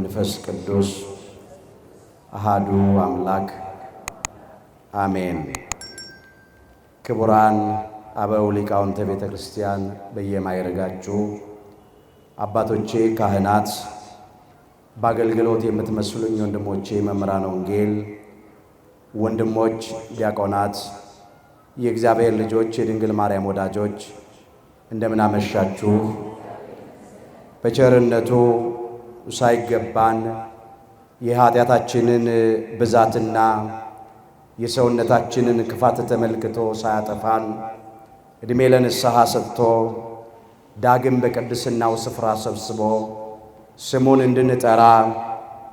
ወመንፈስ ቅዱስ አሃዱ አምላክ አሜን። ክቡራን አበው ሊቃውንተ ቤተ ክርስቲያን በየማይረጋችሁ አባቶቼ ካህናት፣ በአገልግሎት የምትመስሉኝ ወንድሞቼ መምህራነ ወንጌል፣ ወንድሞች ዲያቆናት፣ የእግዚአብሔር ልጆች፣ የድንግል ማርያም ወዳጆች እንደምን አመሻችሁ። በቸርነቱ ሳይገባን የኃጢአታችንን ብዛትና የሰውነታችንን ክፋት ተመልክቶ ሳያጠፋን ዕድሜ ለንስሐ ሰጥቶ ዳግም በቅድስናው ስፍራ ሰብስቦ ስሙን እንድንጠራ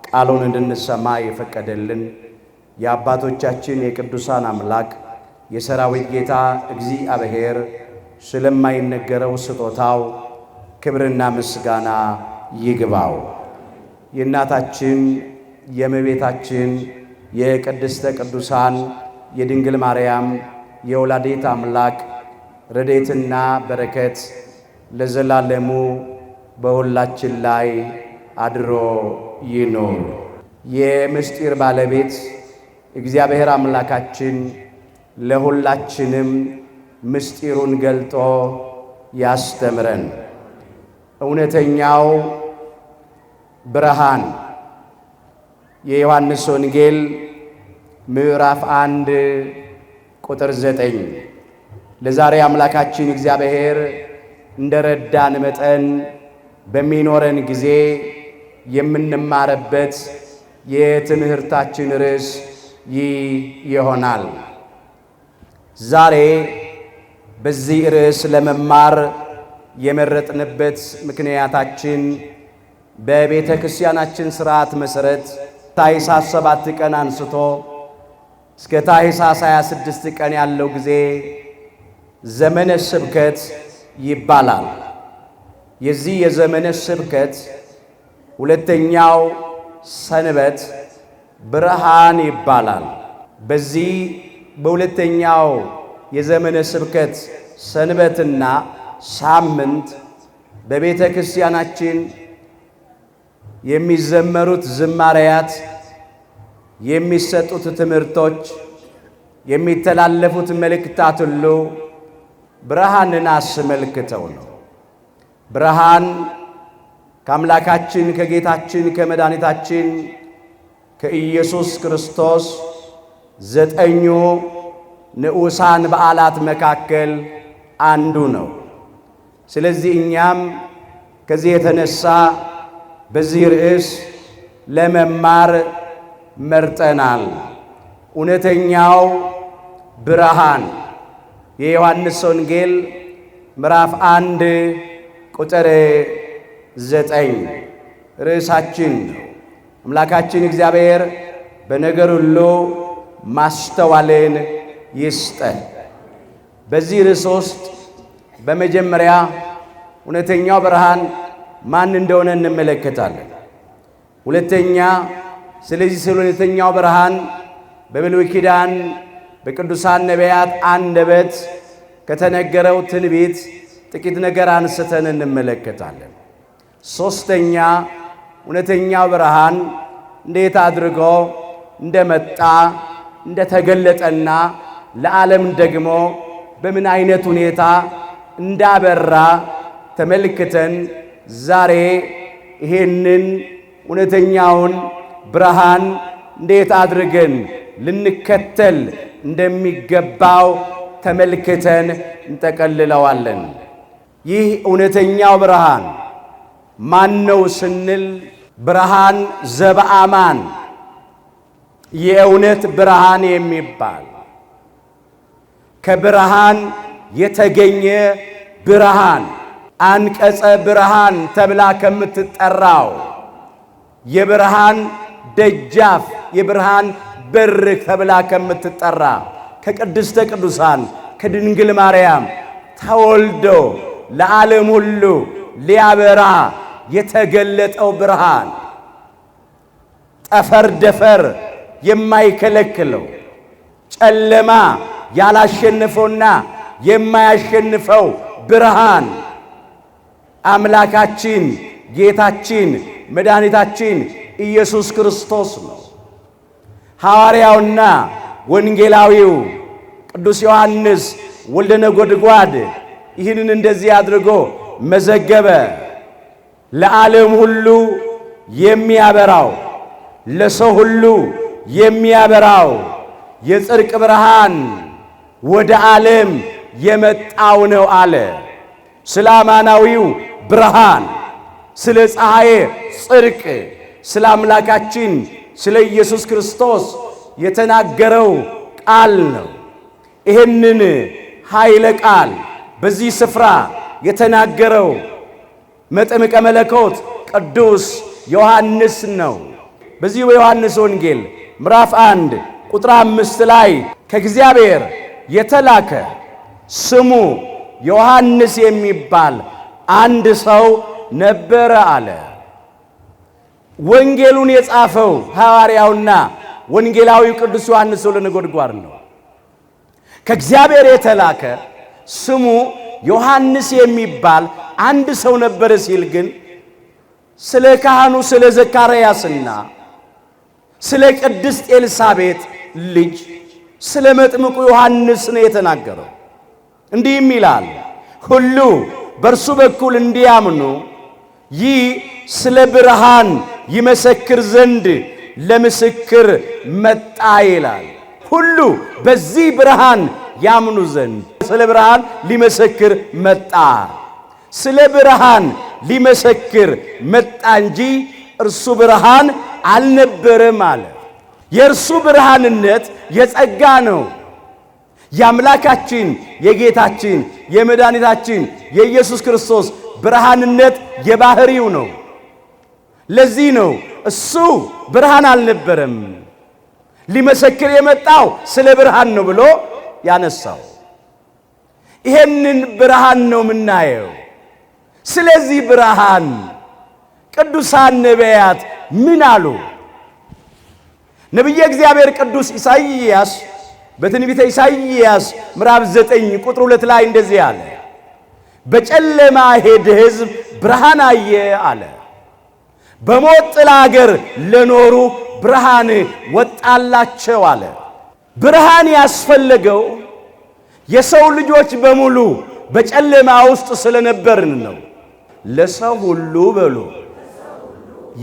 ቃሉን እንድንሰማ የፈቀደልን የአባቶቻችን የቅዱሳን አምላክ የሰራዊት ጌታ እግዚአብሔር ስለማይነገረው ስጦታው ክብርና ምስጋና ይግባው። የእናታችን የእመቤታችን የቅድስተ ቅዱሳን የድንግል ማርያም የወላዲተ አምላክ ረድኤትና በረከት ለዘላለሙ በሁላችን ላይ አድሮ ይኑር። የምስጢር ባለቤት እግዚአብሔር አምላካችን ለሁላችንም ምስጢሩን ገልጦ ያስተምረን። እውነተኛው ብርሃን የዮሐንስ ወንጌል ምዕራፍ 1 ቁጥር 9። ለዛሬ አምላካችን እግዚአብሔር እንደረዳን መጠን በሚኖረን ጊዜ የምንማርበት የትምህርታችን ርዕስ ይህ ይሆናል። ዛሬ በዚህ ርዕስ ለመማር የመረጥንበት ምክንያታችን በቤተ ክርስቲያናችን ሥርዓት መሠረት ታኅሳስ 7 ቀን አንስቶ እስከ ታኅሳስ 26 ቀን ያለው ጊዜ ዘመነ ስብከት ይባላል። የዚህ የዘመነ ስብከት ሁለተኛው ሰንበት ብርሃን ይባላል። በዚህ በሁለተኛው የዘመነ ስብከት ሰንበትና ሳምንት በቤተ ክርስቲያናችን የሚዘመሩት ዝማሬያት፣ የሚሰጡት ትምህርቶች፣ የሚተላለፉት መልእክታት ሁሉ ብርሃንን አስመልክተው ነው። ብርሃን ከአምላካችን ከጌታችን ከመድኃኒታችን ከኢየሱስ ክርስቶስ 9 ንዑሳን በዓላት መካከል አንዱ ነው። ስለዚህ እኛም ከዚህ የተነሳ በዚህ ርዕስ ለመማር መርጠናል። እውነተኛው ብርሃን የዮሐንስ ወንጌል ምዕራፍ 1 ቁጥር 9 ርዕሳችን ነው። አምላካችን እግዚአብሔር በነገር ሁሉ ማስተዋልን ይስጠን። በዚህ ርዕስ ውስጥ በመጀመሪያ እውነተኛው ብርሃን ማን እንደሆነ እንመለከታለን። ሁለተኛ ስለዚህ ስለ እውነተኛው ብርሃን በብሉይ ኪዳን በቅዱሳን ነቢያት አንደበት ከተነገረው ትንቢት ጥቂት ነገር አንስተን እንመለከታለን። ሦስተኛ እውነተኛው ብርሃን እንዴት አድርጎ እንደመጣ እንደተገለጠና ለዓለም ደግሞ በምን አይነት ሁኔታ እንዳበራ ተመልክተን ዛሬ ይሄንን እውነተኛውን ብርሃን እንዴት አድርገን ልንከተል እንደሚገባው ተመልክተን እንጠቀልለዋለን። ይህ እውነተኛው ብርሃን ማን ነው ስንል ብርሃን ዘበአማን የእውነት ብርሃን የሚባል ከብርሃን የተገኘ ብርሃን አንቀጸ ብርሃን ተብላ ከምትጠራው የብርሃን ደጃፍ የብርሃን በር ተብላ ከምትጠራ ከቅድስተ ቅዱሳን ከድንግል ማርያም ተወልዶ ለዓለም ሁሉ ሊያበራ የተገለጠው ብርሃን ጠፈር ደፈር የማይከለክለው ጨለማ ያላሸነፈውና የማያሸንፈው ብርሃን አምላካችን ጌታችን መድኃኒታችን ኢየሱስ ክርስቶስ ነው። ሐዋርያውና ወንጌላዊው ቅዱስ ዮሐንስ ወልደ ነጎድጓድ ይህንን እንደዚህ አድርጎ መዘገበ። ለዓለም ሁሉ የሚያበራው ለሰው ሁሉ የሚያበራው የጽድቅ ብርሃን ወደ ዓለም የመጣው ነው አለ። ስለ አማናዊው ብርሃን፣ ስለ ፀሐይ ጽድቅ፣ ስለ አምላካችን ስለ ኢየሱስ ክርስቶስ የተናገረው ቃል ነው። ይህንን ኃይለ ቃል በዚህ ስፍራ የተናገረው መጥምቀ መለኮት ቅዱስ ዮሐንስ ነው። በዚህ በዮሐንስ ወንጌል ምዕራፍ 1 ቁጥር 5 ላይ ከእግዚአብሔር የተላከ ስሙ ዮሐንስ የሚባል አንድ ሰው ነበረ አለ። ወንጌሉን የጻፈው ሐዋርያውና ወንጌላዊው ቅዱስ ዮሐንስ ወልደ ነጎድጓድ ነው። ከእግዚአብሔር የተላከ ስሙ ዮሐንስ የሚባል አንድ ሰው ነበረ ሲል ግን ስለ ካህኑ ስለ ዘካርያስና ስለ ቅድስት ኤልሳቤጥ ልጅ ስለ መጥምቁ ዮሐንስ ነው የተናገረው። እንዲህም ይላል፣ ሁሉ በእርሱ በኩል እንዲያምኑ ይህ ስለ ብርሃን ይመሰክር ዘንድ ለምስክር መጣ ይላል። ሁሉ በዚህ ብርሃን ያምኑ ዘንድ ስለ ብርሃን ሊመሰክር መጣ። ስለ ብርሃን ሊመሰክር መጣ እንጂ እርሱ ብርሃን አልነበረም አለ። የእርሱ ብርሃንነት የጸጋ ነው። የአምላካችን የጌታችን የመድኃኒታችን የኢየሱስ ክርስቶስ ብርሃንነት የባህሪው ነው። ለዚህ ነው እሱ ብርሃን አልነበረም፣ ሊመሰክር የመጣው ስለ ብርሃን ነው ብሎ ያነሳው። ይሄንን ብርሃን ነው የምናየው። ስለዚህ ብርሃን ቅዱሳን ነቢያት ምን አሉ? ነቢየ እግዚአብሔር ቅዱስ ኢሳይያስ በትንቢተ ኢሳይያስ ምዕራፍ 9 ቁጥር 2 ላይ እንደዚህ አለ፣ በጨለማ ሄደ ሕዝብ ብርሃን አየ አለ። በሞት ጥላ አገር ለኖሩ ብርሃን ወጣላቸው አለ። ብርሃን ያስፈለገው የሰው ልጆች በሙሉ በጨለማ ውስጥ ስለነበርን ነው። ለሰው ሁሉ በሉ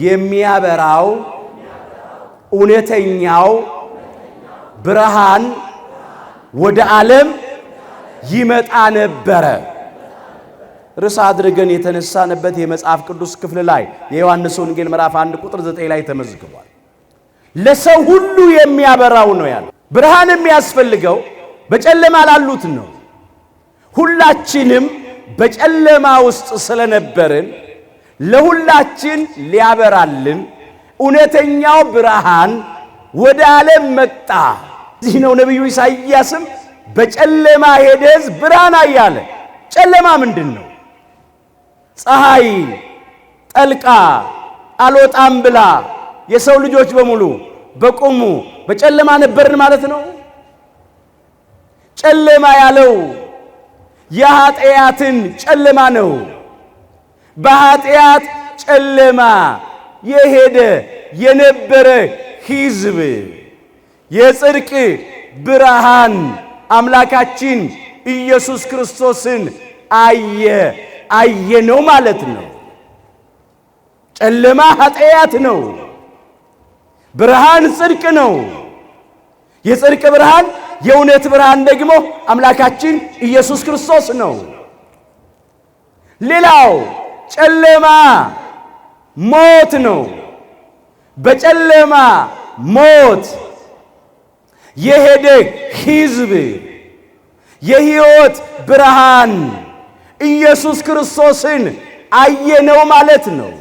የሚያበራው እውነተኛው ብርሃን ወደ ዓለም ይመጣ ነበረ። ርዕስ አድርገን የተነሳንበት የመጽሐፍ ቅዱስ ክፍል ላይ የዮሐንስ ወንጌል ምዕራፍ 1 ቁጥር 9 ላይ ተመዝግቧል። ለሰው ሁሉ የሚያበራው ነው ያለው። ብርሃን የሚያስፈልገው በጨለማ ላሉት ነው። ሁላችንም በጨለማ ውስጥ ስለነበርን ለሁላችን ሊያበራልን እውነተኛው ብርሃን ወደ ዓለም መጣ። እዚህ ነው ነቢዩ ኢሳይያስም በጨለማ ሄደ ሕዝብ ብርሃን አየ አለ። ጨለማ ምንድን ነው? ፀሐይ ጠልቃ አልወጣም ብላ የሰው ልጆች በሙሉ በቁሙ በጨለማ ነበርን ማለት ነው። ጨለማ ያለው የኃጢአትን ጨለማ ነው። በኃጢአት ጨለማ የሄደ የነበረ ሕዝብ የጽድቅ ብርሃን አምላካችን ኢየሱስ ክርስቶስን አየ ነው ማለት ነው። ጨለማ ኃጢአት ነው፣ ብርሃን ጽድቅ ነው። የጽድቅ ብርሃን የእውነት ብርሃን ደግሞ አምላካችን ኢየሱስ ክርስቶስ ነው። ሌላው ጨለማ ሞት ነው። በጨለማ ሞት የሄደ ሕዝብ የሕይወት ብርሃን ኢየሱስ ክርስቶስን አየነው ማለት ነው።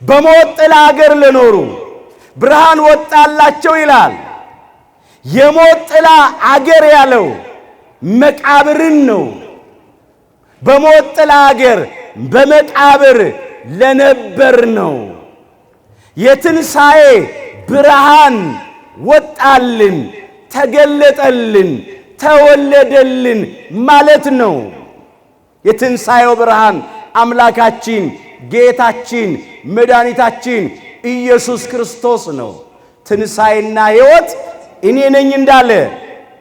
በሞት ጥላ አገር ለኖሩ ብርሃን ወጣላቸው ይላል። የሞት ጥላ አገር ያለው መቃብርን ነው። በሞት ጥላ አገር በመቃብር ለነበር ነው። የትንሣኤ ብርሃን ወጣልን፣ ተገለጠልን፣ ተወለደልን ማለት ነው። የትንሣኤው ብርሃን አምላካችን ጌታችን መድኃኒታችን ኢየሱስ ክርስቶስ ነው። ትንሣኤና ሕይወት እኔ ነኝ እንዳለ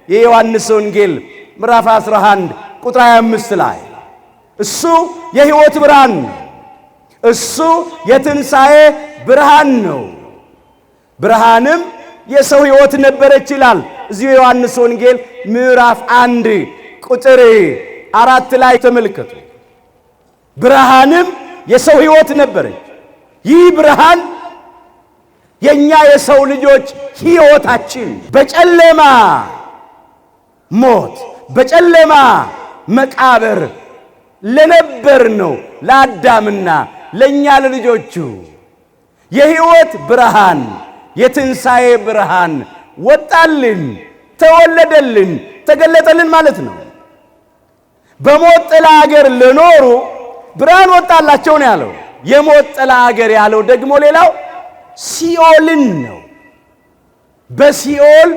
የዮሐንስ ወንጌል ምዕራፍ 11 ቁጥር 25 ላይ እሱ የሕይወት ብርሃን ነው። እሱ የትንሣኤ ብርሃን ነው። ብርሃንም የሰው ሕይወት ነበረች ይላል እዚሁ የዮሐንስ ወንጌል ምዕራፍ 1 ቁጥር 4 ላይ ተመልከቱ። ብርሃንም የሰው ሕይወት ነበረች። ይህ ብርሃን የኛ የሰው ልጆች ሕይወታችን በጨለማ ሞት በጨለማ መቃብር ለነበር ነው ለአዳምና ለኛ ለልጆቹ የሕይወት ብርሃን የትንሣኤ ብርሃን ወጣልን፣ ተወለደልን፣ ተገለጠልን ማለት ነው። በሞት ጥላ አገር ለኖሩ ብርሃን ወጣላቸው ነው ያለው። የሞት ጥላ አገር ያለው ደግሞ ሌላው ሲኦልን ነው። በሲኦል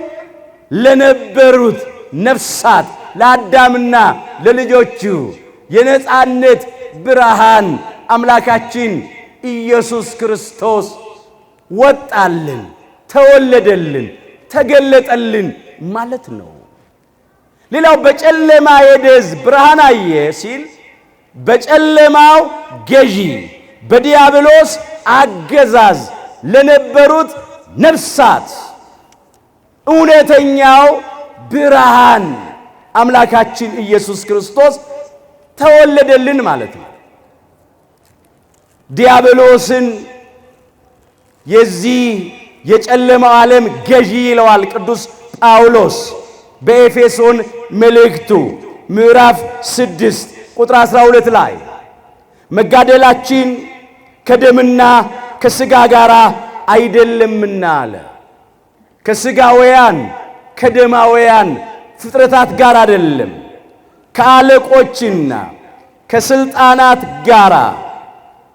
ለነበሩት ነፍሳት ለአዳምና ለልጆቹ የነጻነት ብርሃን አምላካችን ኢየሱስ ክርስቶስ ወጣልን፣ ተወለደልን፣ ተገለጠልን ማለት ነው። ሌላው በጨለማ የሄደ ሕዝብ ብርሃን አየ ሲል በጨለማው ገዢ በዲያብሎስ አገዛዝ ለነበሩት ነፍሳት እውነተኛው ብርሃን አምላካችን ኢየሱስ ክርስቶስ ተወለደልን ማለት ነው። ዲያብሎስን የዚህ የጨለማው ዓለም ገዢ ይለዋል ቅዱስ ጳውሎስ በኤፌሶን መልእክቱ ምዕራፍ 6 ቁጥር 12 ላይ መጋደላችን ከደምና ከሥጋ ጋር አይደለምና አለ። ከሥጋውያን ከደማውያን ፍጥረታት ጋር አይደለም፣ ከአለቆችና ከስልጣናት ጋር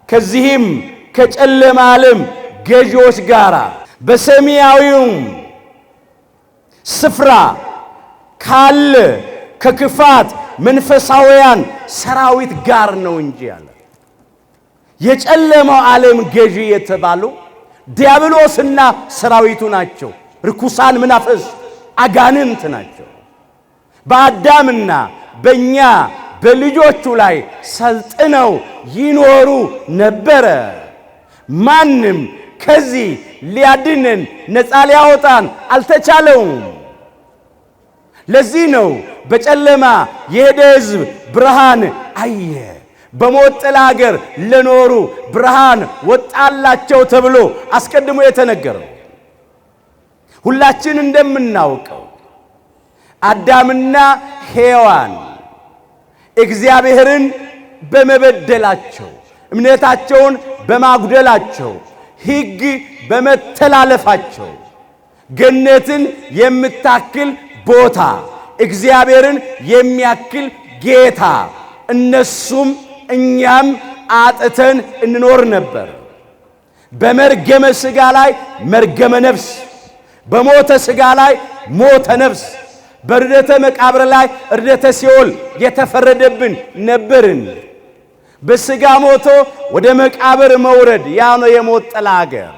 ከዚህም ከጨለማ ዓለም ገዢዎች ጋር በሰማያዊውም ስፍራ ካለ ከክፋት መንፈሳውያን ሰራዊት ጋር ነው እንጂ አለ። የጨለማው ዓለም ገዢ የተባሉ ዲያብሎስና ሰራዊቱ ናቸው። ርኩሳን መናፍስት አጋንንት ናቸው። በአዳምና በእኛ በልጆቹ ላይ ሰልጥነው ይኖሩ ነበረ። ማንም ከዚህ ሊያድነን ነፃ ሊያወጣን አልተቻለውም። ለዚህ ነው በጨለማ የሄደ ሕዝብ ብርሃን አየ፣ በሞት ጥላ አገር ለኖሩ ብርሃን ወጣላቸው ተብሎ አስቀድሞ የተነገረው። ሁላችን እንደምናውቀው አዳምና ሔዋን እግዚአብሔርን በመበደላቸው እምነታቸውን በማጉደላቸው ሕግ በመተላለፋቸው ገነትን የምታክል ቦታ እግዚአብሔርን የሚያክል ጌታ እነሱም እኛም አጥተን እንኖር ነበር። በመርገመ ሥጋ ላይ መርገመ ነፍስ፣ በሞተ ሥጋ ላይ ሞተ ነፍስ፣ በርደተ መቃብር ላይ እርደተ ሲኦል የተፈረደብን ነበርን። በሥጋ ሞቶ ወደ መቃብር መውረድ ያ ነው የሞት ጥላ አገር።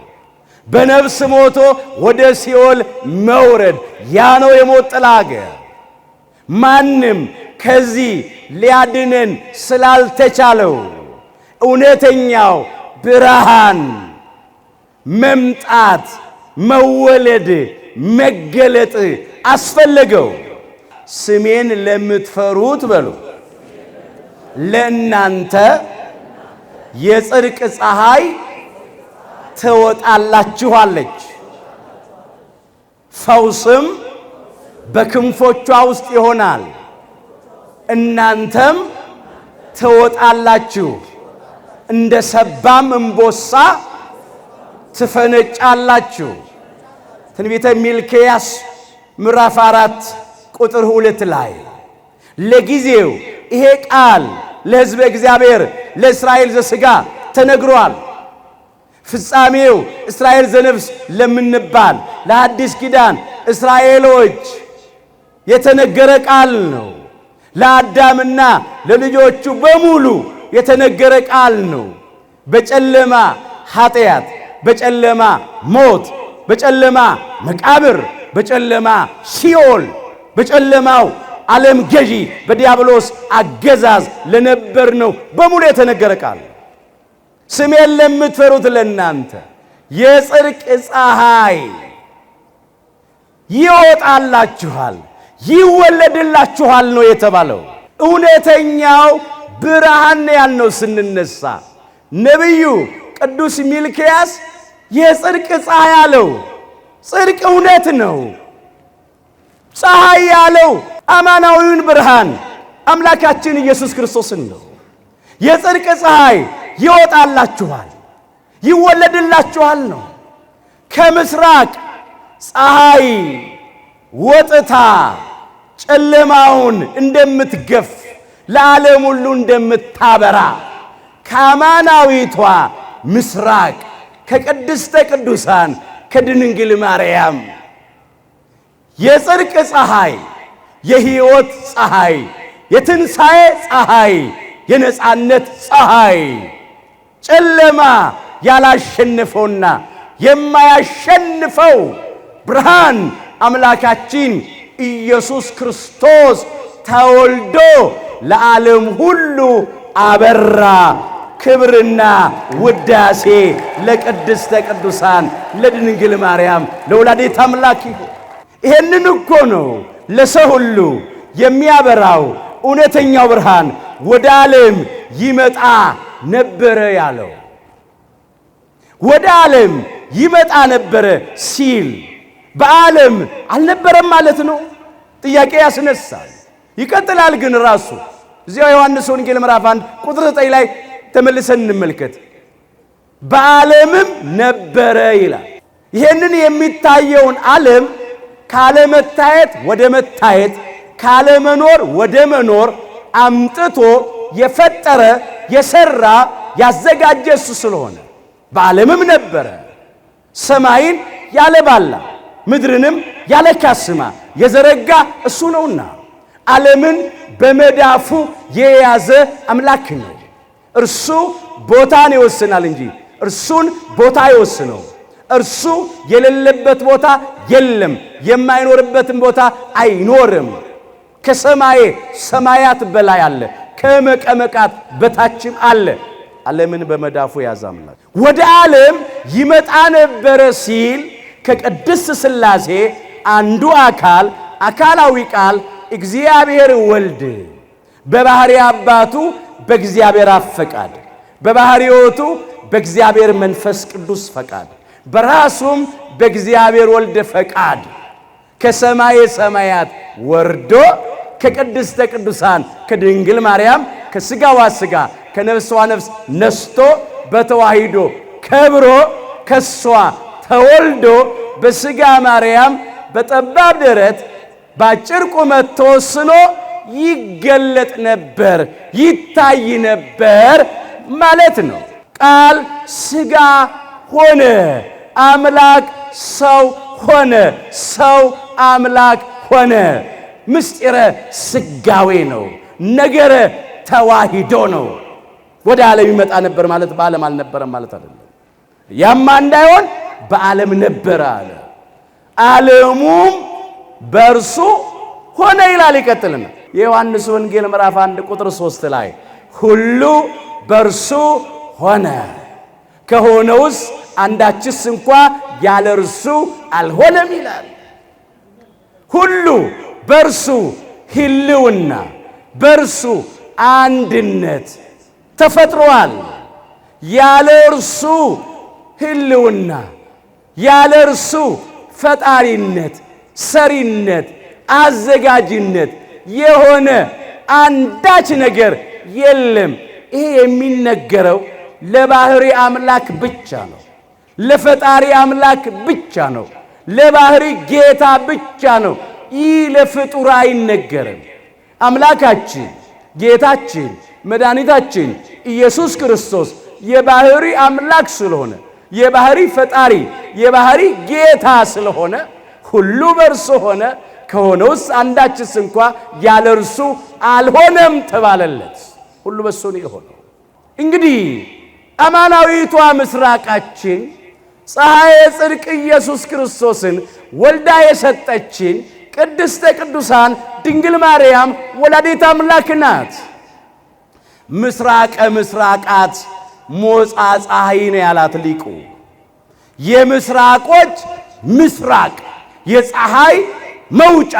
በነፍስ ሞቶ ወደ ሲኦል መውረድ ያ ነው የሞት ጥላ አገር። ማንም ከዚህ ሊያድነን ስላልተቻለው እውነተኛው ብርሃን መምጣት፣ መወለድ፣ መገለጥ አስፈለገው። ስሜን ለምትፈሩት በሉ ለእናንተ የጽድቅ ፀሐይ ትወጣላችኋለች፣ ፈውስም በክንፎቿ ውስጥ ይሆናል፣ እናንተም ትወጣላችሁ፣ እንደ ሰባም እምቦሳ ትፈነጫላችሁ። ትንቢተ ሚልክያስ ምዕራፍ 4 ቁጥር 2 ላይ ለጊዜው ይሄ ቃል ለሕዝበ እግዚአብሔር ለእስራኤል ዘሥጋ ተነግሯል። ፍጻሜው እስራኤል ዘነፍስ ለምንባል ለአዲስ ኪዳን እስራኤሎች የተነገረ ቃል ነው። ለአዳምና ለልጆቹ በሙሉ የተነገረ ቃል ነው። በጨለማ ኃጢአት፣ በጨለማ ሞት፣ በጨለማ መቃብር፣ በጨለማ ሲኦል፣ በጨለማው ዓለም ገዢ በዲያብሎስ አገዛዝ ለነበር ነው በሙሉ የተነገረ ቃል። ስሜን ለምትፈሩት ለእናንተ የጽድቅ ፀሐይ ይወጣላችኋል፣ ይወለድላችኋል ነው የተባለው። እውነተኛው ብርሃን ያልነው ስንነሳ ነቢዩ ቅዱስ ሚልክያስ የጽድቅ ፀሐይ አለው። ጽድቅ እውነት ነው። ፀሐይ ያለው አማናዊውን ብርሃን አምላካችን ኢየሱስ ክርስቶስን ነው። የጽድቅ ፀሐይ ይወጣላችኋል፣ ይወለድላችኋል ነው። ከምስራቅ ፀሐይ ወጥታ ጨለማውን እንደምትገፍ ለዓለም ሁሉ እንደምታበራ ከአማናዊቷ ምስራቅ ከቅድስተ ቅዱሳን ከድንግል ማርያም የጽድቅ ፀሐይ፣ የሕይወት ፀሐይ፣ የትንሣኤ ፀሐይ፣ የነጻነት ፀሐይ ጨለማ ያላሸነፈውና የማያሸንፈው ብርሃን አምላካችን ኢየሱስ ክርስቶስ ተወልዶ ለዓለም ሁሉ አበራ። ክብርና ውዳሴ ለቅድስተ ቅዱሳን ለድንግል ማርያም ለወላዲተ አምላክ ይሁን። ይሄንን እኮ ነው ለሰው ሁሉ የሚያበራው እውነተኛው ብርሃን ወደ ዓለም ይመጣ ነበረ ያለው። ወደ ዓለም ይመጣ ነበረ ሲል በዓለም አልነበረም ማለት ነው? ጥያቄ ያስነሳል። ይቀጥላል ግን ራሱ እዚያው ዮሐንስ ወንጌል ምዕራፍ 1 ቁጥር 9 ላይ ተመልሰን እንመልከት። በዓለምም ነበረ ይላል። ይሄንን የሚታየውን ዓለም ካለመታየት ወደ መታየት፣ ካለመኖር ወደ መኖር አምጥቶ የፈጠረ የሰራ ያዘጋጀ እሱ ስለሆነ በዓለምም ነበረ። ሰማይን ያለ ባላ ምድርንም ያለ ካስማ የዘረጋ እሱ ነውና ዓለምን በመዳፉ የያዘ አምላክ ነው። እርሱ ቦታን ይወስናል እንጂ እርሱን ቦታ አይወስነው። እርሱ የሌለበት ቦታ የለም፣ የማይኖርበትም ቦታ አይኖርም። ከሰማይ ሰማያት በላይ አለ፣ ከመቀመቃት በታችም አለ። ዓለምን በመዳፉ ያዘ አምላክ ወደ ዓለም ይመጣ ነበረ ሲል ከቅድስት ሥላሴ አንዱ አካል አካላዊ ቃል እግዚአብሔር ወልድ በባሕሪ አባቱ በእግዚአብሔር አብ ፈቃድ፣ በባሕሪ ሕይወቱ በእግዚአብሔር መንፈስ ቅዱስ ፈቃድ፣ በራሱም በእግዚአብሔር ወልድ ፈቃድ ከሰማየ ሰማያት ወርዶ ከቅድስተ ቅዱሳን ከድንግል ማርያም ከሥጋዋ ሥጋ ከነፍሷ ነፍስ ነስቶ በተዋሂዶ ከብሮ ከሷ ተወልዶ በሥጋ ማርያም በጠባብ ደረት በአጭር ቁመት ተወስኖ ይገለጥ ነበር፣ ይታይ ነበር ማለት ነው። ቃል ሥጋ ሆነ፣ አምላክ ሰው ሆነ፣ ሰው አምላክ ሆነ። ምስጢረ ሥጋዌ ነው፣ ነገረ ተዋሂዶ ነው። ወደ ዓለም ይመጣ ነበር ማለት በዓለም አልነበረም ማለት አይደለም። ያማ እንዳይሆን በዓለም ነበረ አለ። ዓለሙም በእርሱ ሆነ ይላል። ይቀጥልና የዮሐንስ ወንጌል ምዕራፍ 1 ቁጥር 3 ላይ ሁሉ በእርሱ ሆነ፣ ከሆነውስ አንዳችስ እንኳ ያለ እርሱ አልሆነም ይላል። ሁሉ በእርሱ ሕልውና፣ በእርሱ አንድነት ተፈጥሯል። ያለ እርሱ ሕልውና፣ ያለ እርሱ ፈጣሪነት፣ ሰሪነት፣ አዘጋጅነት የሆነ አንዳች ነገር የለም። ይሄ የሚነገረው ለባሕሪ አምላክ ብቻ ነው፣ ለፈጣሪ አምላክ ብቻ ነው፣ ለባሕሪ ጌታ ብቻ ነው። ይህ ለፍጡር አይነገርም። አምላካችን ጌታችን መድኃኒታችን ኢየሱስ ክርስቶስ የባሕሪ አምላክ ስለሆነ፣ የባሕሪ ፈጣሪ፣ የባሕሪ ጌታ ስለሆነ ሁሉ በእርሱ ሆነ፣ ከሆነውስ አንዳችስ እንኳ ያለ እርሱ አልሆነም ተባለለት። ሁሉ በእሱ ነው የሆነው። እንግዲህ አማናዊቷ ምስራቃችን ፀሐየ ጽድቅ ኢየሱስ ክርስቶስን ወልዳ የሰጠችን ቅድስተ ቅዱሳን ድንግል ማርያም ወላዲተ አምላክ ናት። ምስራቀ ምስራቃት ሞፃ ፀሐይ ነው ያላት ሊቁ። የምስራቆች ምስራቅ የፀሐይ መውጫ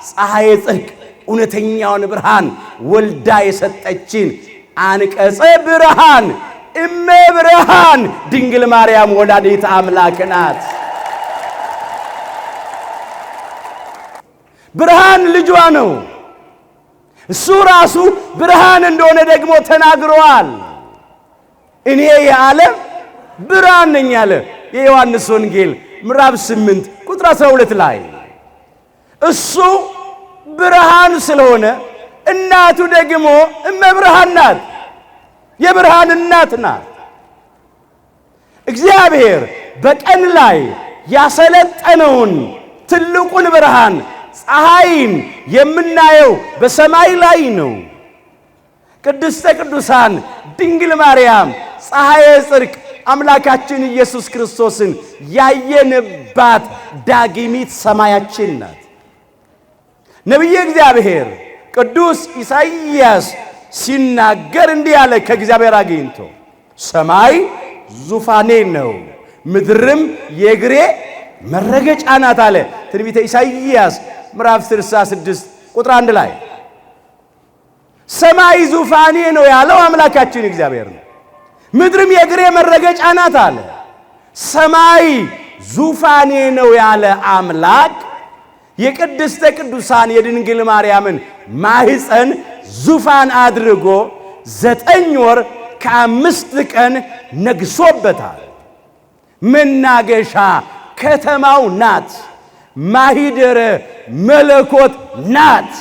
ፀሐየ ጽድቅ እውነተኛውን ብርሃን ወልዳ የሰጠችን አንቀጸ ብርሃን እመ ብርሃን ድንግል ማርያም ወላዲተ አምላክ ናት። ብርሃን ልጇ ነው። እሱ ራሱ ብርሃን እንደሆነ ደግሞ ተናግሯል። እኔ የዓለም ብርሃን ነኝ አለ የዮሐንስ ወንጌል ምዕራፍ 8 ቁጥር 12 ላይ። እሱ ብርሃን ስለሆነ እናቱ ደግሞ እመብርሃን ናት፣ የብርሃን እናት ናት። እግዚአብሔር በቀን ላይ ያሰለጠነውን ትልቁን ብርሃን ፀሐይን የምናየው በሰማይ ላይ ነው። ቅድስተ ቅዱሳን ድንግል ማርያም ፀሐየ ጽድቅ አምላካችን ኢየሱስ ክርስቶስን ያየንባት ዳግሚት ሰማያችን ናት። ነቢየ እግዚአብሔር ቅዱስ ኢሳይያስ ሲናገር እንዲህ አለ ከእግዚአብሔር አግኝቶ፣ ሰማይ ዙፋኔ ነው፣ ምድርም የእግሬ መረገጫ ናት አለ። ትንቢተ ኢሳይያስ ምዕራፍ 66 ቁጥር 1 ላይ ሰማይ ዙፋኔ ነው ያለው አምላካችን እግዚአብሔር ነው። ምድርም የእግሬ መረገጫ ናት አለ። ሰማይ ዙፋኔ ነው ያለ አምላክ የቅድስተ ቅዱሳን የድንግል ማርያምን ማህፀን ዙፋን አድርጎ 9 ወር ከ5 ቀን ነግሶበታል። መናገሻ ከተማው ናት። ማሂደረ መለኮት ናት።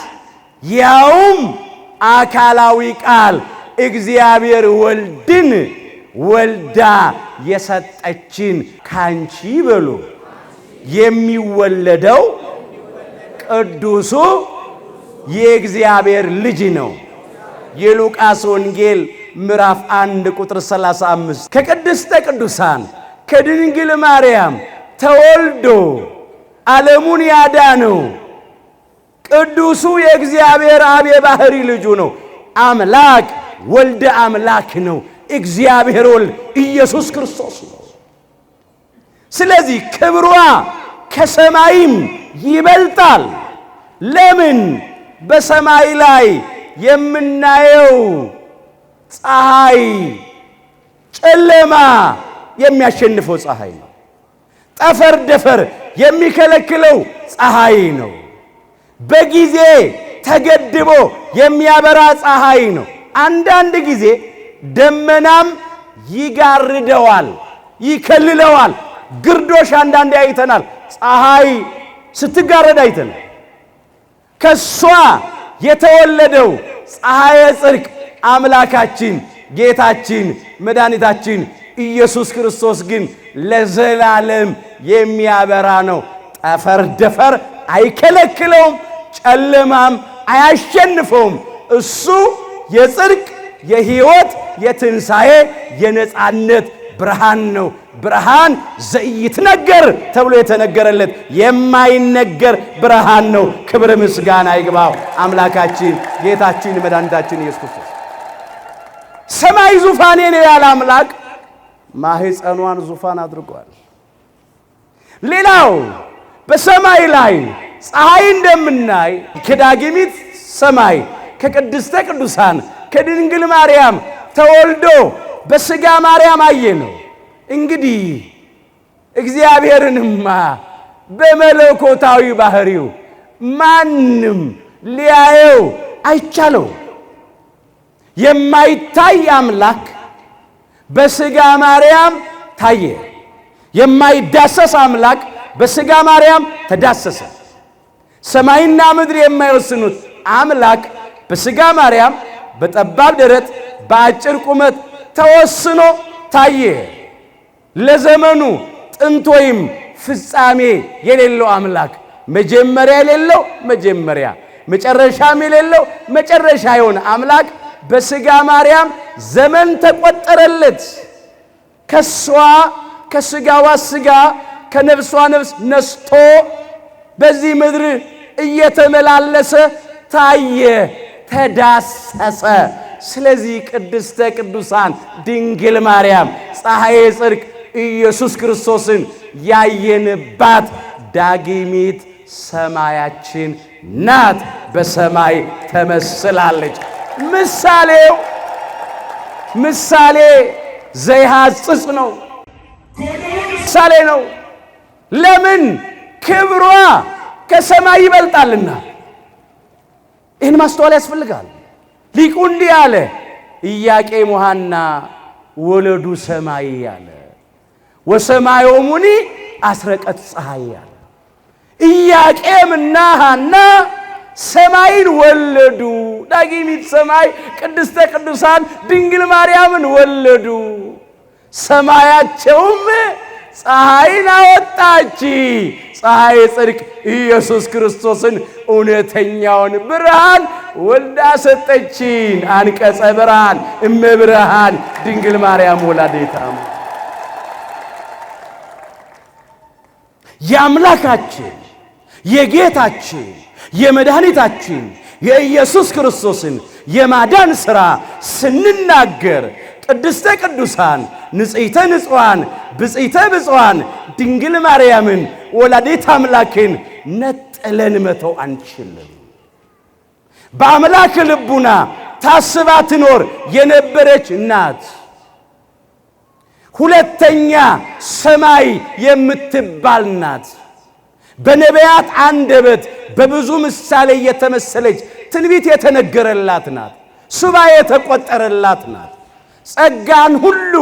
ያውም አካላዊ ቃል እግዚአብሔር ወልድን ወልዳ የሰጠችን ካንቺ በሉ የሚወለደው ቅዱሱ የእግዚአብሔር ልጅ ነው። የሉቃስ ወንጌል ምዕራፍ 1 ቁጥር 35 ከቅድስተ ቅዱሳን ከድንግል ማርያም ተወልዶ ዓለሙን ያዳነው ቅዱሱ የእግዚአብሔር አብ የባህሪ ልጁ ነው። አምላክ ወልደ አምላክ ነው። እግዚአብሔር ወልድ ኢየሱስ ክርስቶስ ነው። ስለዚህ ክብሯ ከሰማይም ይበልጣል። ለምን? በሰማይ ላይ የምናየው ፀሐይ ጨለማ የሚያሸንፈው ፀሐይ ነው። ጠፈር ደፈር የሚከለክለው ፀሐይ ነው። በጊዜ ተገድቦ የሚያበራ ፀሐይ ነው። አንዳንድ ጊዜ ደመናም ይጋርደዋል፣ ይከልለዋል። ግርዶሽ አንዳንዴ አይተናል። ፀሐይ ስትጋረድ አይተናል። ከሷ የተወለደው ፀሐየ ጽድቅ አምላካችን ጌታችን መድኃኒታችን ኢየሱስ ክርስቶስ ግን ለዘላለም የሚያበራ ነው። ጠፈር ደፈር አይከለክለውም፣ ጨለማም አያሸንፈውም። እሱ የጽድቅ የሕይወት የትንሣኤ የነጻነት ብርሃን ነው። ብርሃን ዘኢይትነገር ተብሎ የተነገረለት የማይነገር ብርሃን ነው። ክብር ምስጋና ይግባው አምላካችን ጌታችን መድኃኒታችን ኢየሱስ ክርስቶስ። ሰማይ ዙፋኔ ነው ያለ አምላክ ማህፀኗን ዙፋን አድርጓል። ሌላው በሰማይ ላይ ፀሐይ እንደምናይ ከዳግሚት ሰማይ ከቅድስተ ቅዱሳን ከድንግል ማርያም ተወልዶ በሥጋ ማርያም አየ ነው። እንግዲህ እግዚአብሔርንማ በመለኮታዊ ባህሪው ማንም ሊያየው አይቻለው። የማይታይ አምላክ በሥጋ ማርያም ታየ። የማይዳሰስ አምላክ በሥጋ ማርያም ተዳሰሰ። ሰማይና ምድር የማይወስኑት አምላክ በሥጋ ማርያም በጠባብ ደረት በአጭር ቁመት ተወስኖ ታየ። ለዘመኑ ጥንት ወይም ፍጻሜ የሌለው አምላክ መጀመሪያ የሌለው መጀመሪያ መጨረሻም የሌለው መጨረሻ የሆነ አምላክ በሥጋ ማርያም ዘመን ተቆጠረለት። ከሷ ከስጋዋ ስጋ ከነፍሷ ነፍስ ነስቶ በዚህ ምድር እየተመላለሰ ታየ፣ ተዳሰሰ። ስለዚህ ቅድስተ ቅዱሳን ድንግል ማርያም ፀሐየ ጽድቅ ኢየሱስ ክርስቶስን ያየንባት ዳግሚት ሰማያችን ናት። በሰማይ ተመስላለች። ምሳሌ ዘይሐጽጽ ነው። ምሳሌ ነው። ለምን? ክብሯ ከሰማይ ይበልጣልና። ይህን ማስተዋል ያስፈልጋል። ሊቁ እንዲህ አለ፣ ኢያቄም ወሐና ወለዱ ሰማይ አለ፣ ወሰማዮሙኒ አስረቀት ፀሐይ አለ። ኢያቄምና ሐና ሰማይን ወለዱ። ዳግሚት ሰማይ ቅድስተ ቅዱሳን ድንግል ማርያምን ወለዱ። ሰማያቸውም ፀሐይን አወጣች። ፀሐይ ጽድቅ ኢየሱስ ክርስቶስን እውነተኛውን ብርሃን ወልዳ ሰጠችን። አንቀጸ ብርሃን እመብርሃን ድንግል ማርያም ወላዲተ አምላክ የአምላካችን የጌታችን የመድኃኒታችን የኢየሱስ ክርስቶስን የማዳን ሥራ ስንናገር ቅድስተ ቅዱሳን ንጽሕተ ንጹሐን ብጽሕተ ብፁዓን ድንግል ማርያምን ወላዲተ አምላክን ነጥለን መተው አንችልም። በአምላክ ልቡና ታስባ ትኖር የነበረች ናት። ሁለተኛ ሰማይ የምትባል ናት። በነቢያት አንደበት በብዙ ምሳሌ የተመሰለች ትንቢት የተነገረላት ናት። ሱባዔ የተቆጠረላት ናት። ጸጋን ሁሉ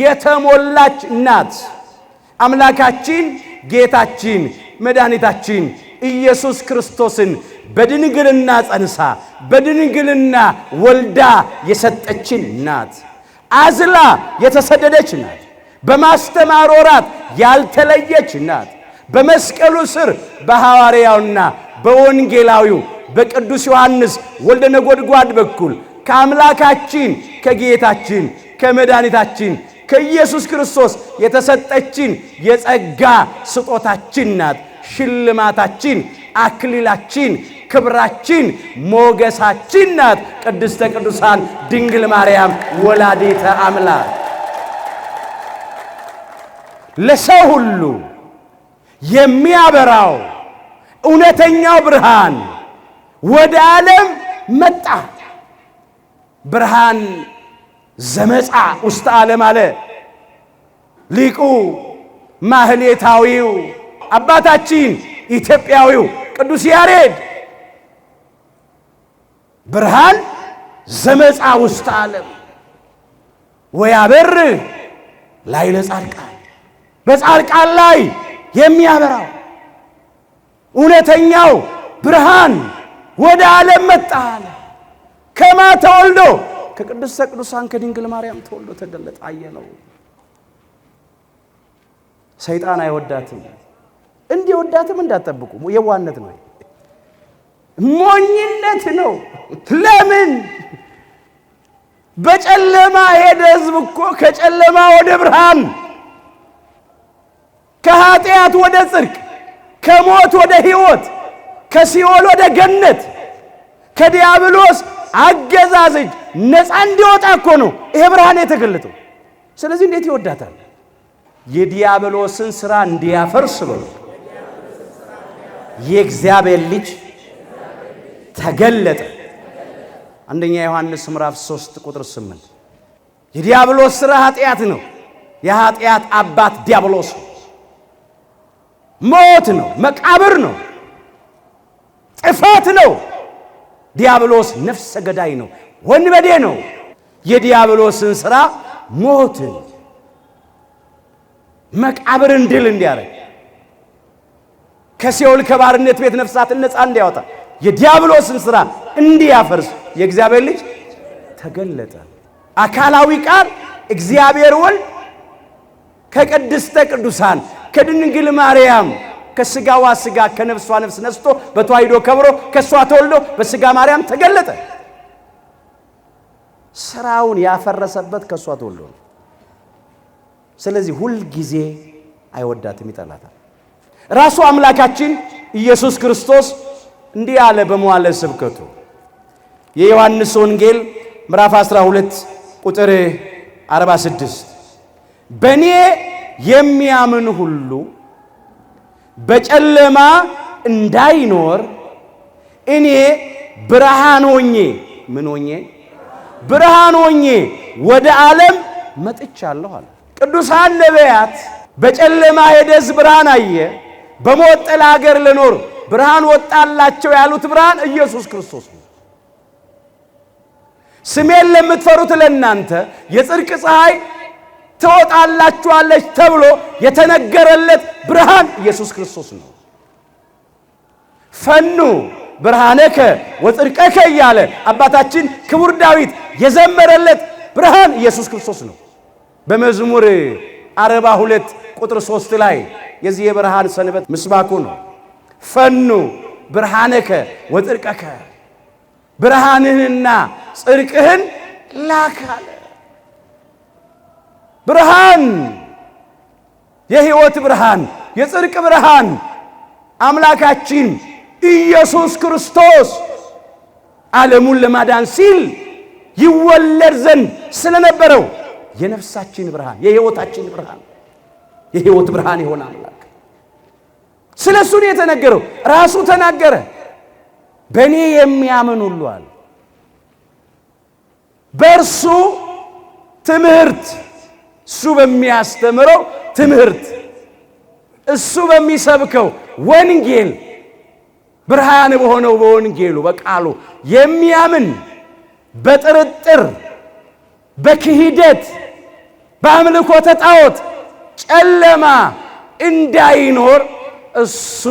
የተሞላች ናት። አምላካችን ጌታችን መድኃኒታችን ኢየሱስ ክርስቶስን በድንግልና ጸንሳ በድንግልና ወልዳ የሰጠችን ናት። አዝላ የተሰደደች ናት። በማስተማር ወራት ያልተለየች ናት። በመስቀሉ ስር በሐዋርያውና በወንጌላዊው በቅዱስ ዮሐንስ ወልደ ነጎድጓድ በኩል ከአምላካችን ከጌታችን ከመድኃኒታችን ከኢየሱስ ክርስቶስ የተሰጠችን የጸጋ ስጦታችን ናት። ሽልማታችን፣ አክሊላችን፣ ክብራችን፣ ሞገሳችን ናት። ቅድስተ ቅዱሳን ድንግል ማርያም ወላዲተ አምላክ ለሰው ሁሉ የሚያበራው እውነተኛው ብርሃን ወደ ዓለም መጣ። ብርሃን ዘመጻ ውስተ ዓለም አለ ሊቁ ማህሌታዊው አባታችን ኢትዮጵያዊው ቅዱስ ያሬድ። ብርሃን ዘመጻ ውስተ ዓለም ወያበርህ ላዕለ ጻድቃን፣ በጻድቃን ላይ የሚያበራው እውነተኛው ብርሃን ወደ ዓለም መጣ አለ። ከማ ተወልዶ ከቅድስተ ቅዱሳን ከድንግል ማርያም ተወልዶ ተገለጠ። አየነው። ሰይጣን አይወዳትም። እንዲወዳትም እንዳትጠብቁ። የዋነት ነው፣ ሞኝነት ነው። ለምን? በጨለማ ሄደ ሕዝብ እኮ ከጨለማ ወደ ብርሃን፣ ከኃጢአት ወደ ጽድቅ፣ ከሞት ወደ ሕይወት፣ ከሲኦል ወደ ገነት፣ ከዲያብሎስ አገዛዝ ነፃ እንዲወጣ እኮ ነው ይሄ ብርሃን የተገለጠው። ስለዚህ እንዴት ይወዳታል? የዲያብሎስን ሥራ እንዲያፈርስ ነው የእግዚአብሔር ልጅ ተገለጠ። አንደኛ ዮሐንስ ምዕራፍ 3 ቁጥር 8 የዲያብሎስ ሥራ ኃጢአት ነው። የኃጢአት አባት ዲያብሎስ ነው። ሞት ነው፣ መቃብር ነው፣ ጥፋት ነው። ዲያብሎስ ነፍሰ ገዳይ ነው፣ ወንበዴ ነው። የዲያብሎስን ሥራ ሞትን፣ መቃብርን ድል እንዲያደርግ ከሲኦል ከባርነት ቤት ነፍሳትን ነፃ እንዲያወጣ የዲያብሎስን ሥራ እንዲያፈርስ የእግዚአብሔር ልጅ ተገለጠ። አካላዊ ቃል እግዚአብሔር ወልድ ከቅድስተ ቅዱሳን ከድንግል ማርያም ከስጋዋ ስጋ ከነፍሷ ነፍስ ነስቶ በተዋሂዶ ከብሮ ከሷ ተወልዶ በስጋ ማርያም ተገለጠ። ስራውን ያፈረሰበት ከሷ ተወልዶ ነው። ስለዚህ ሁል ጊዜ አይወዳትም፣ ይጠላታል። ራሱ አምላካችን ኢየሱስ ክርስቶስ እንዲህ አለ በመዋዕለ ስብከቱ የዮሐንስ ወንጌል ምዕራፍ 12 ቁጥር 46 በእኔ የሚያምን ሁሉ በጨለማ እንዳይኖር እኔ ብርሃን ሆኜ ምን ሆኜ? ብርሃን ሆኜ ወደ ዓለም መጥቻለሁ አለ። ቅዱሳን ነቢያት በጨለማ ሄደ ሕዝብ ብርሃን አየ፣ በሞት ጥላ አገር ለኖር ብርሃን ወጣላቸው ያሉት ብርሃን ኢየሱስ ክርስቶስ ነው። ስሜን ለምትፈሩት ለእናንተ የጽድቅ ፀሐይ ትወጣላችኋለች ተብሎ የተነገረለት ብርሃን ኢየሱስ ክርስቶስ ነው። ፈኑ ብርሃነከ ወጽድቀከ እያለ አባታችን ክቡር ዳዊት የዘመረለት ብርሃን ኢየሱስ ክርስቶስ ነው። በመዝሙር 42 ቁጥር 3 ላይ የዚህ የብርሃን ሰንበት ምስባኩ ነው። ፈኑ ብርሃነከ ወጽድቀከ ብርሃንህንና ጽድቅህን ላክ አለ። ብርሃን፣ የሕይወት ብርሃን፣ የጽድቅ ብርሃን አምላካችን ኢየሱስ ክርስቶስ ዓለሙን ለማዳን ሲል ይወለድ ዘንድ ስለነበረው የነፍሳችን ብርሃን፣ የሕይወታችን ብርሃን፣ የሕይወት ብርሃን የሆነ አምላክ ስለ እሱ ነው የተነገረው። ራሱ ተናገረ። በእኔ የሚያምን ሁሉ አለ። በእርሱ ትምህርት፣ እሱ በሚያስተምረው ትምህርት፣ እሱ በሚሰብከው ወንጌል፣ ብርሃን በሆነው በወንጌሉ በቃሉ የሚያምን በጥርጥር በክህደት በአምልኮተ ጣዖት ጨለማ እንዳይኖር እሱ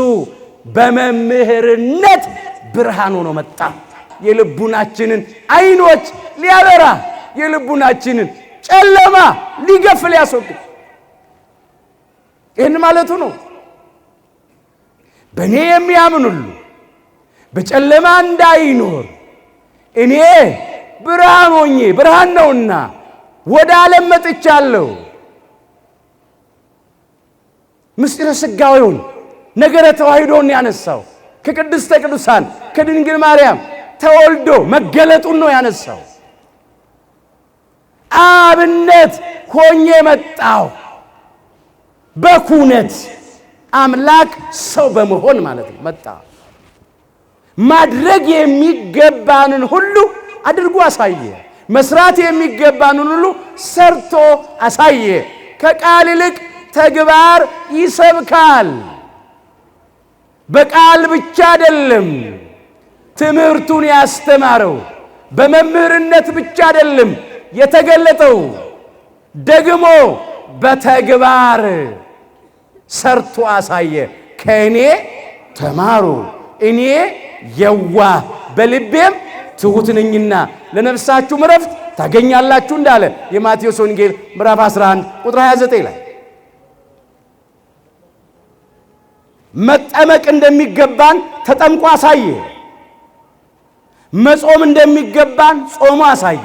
በመምህርነት ብርሃን ሆኖ መጣ። የልቡናችንን ዓይኖች ሊያበራ፣ የልቡናችንን ጨለማ ሊገፍ፣ ሊያስወግድ ይህን ማለቱ ነው። በእኔ የሚያምን ሁሉ በጨለማ እንዳይኖር እኔ ብርሃን ሆኜ ብርሃን ነውና ወደ ዓለም መጥቻለሁ። ምስጢረ ሥጋዌውን ነገረ ተዋሂዶን ያነሳው ከቅድስተ ቅዱሳን ከድንግል ማርያም ተወልዶ መገለጡን ነው ያነሳው። አብነት ሆኜ መጣው። በኩነት አምላክ ሰው በመሆን ማለት ነው መጣ። ማድረግ የሚገባንን ሁሉ አድርጎ አሳየ። መስራት የሚገባንን ሁሉ ሰርቶ አሳየ። ከቃል ይልቅ ተግባር ይሰብካል። በቃል ብቻ አይደለም ትምህርቱን ያስተማረው፣ በመምህርነት ብቻ አይደለም የተገለጠው፣ ደግሞ በተግባር ሰርቶ አሳየ። ከእኔ ተማሩ እኔ የዋህ በልቤም ትሑት ነኝና ለነፍሳችሁ ዕረፍት ታገኛላችሁ እንዳለ የማቴዎስ ወንጌል ምዕራፍ 11 ቁጥር 29 ላይ መጠመቅ እንደሚገባን ተጠምቆ አሳየ። መጾም እንደሚገባን ጾሞ አሳየ።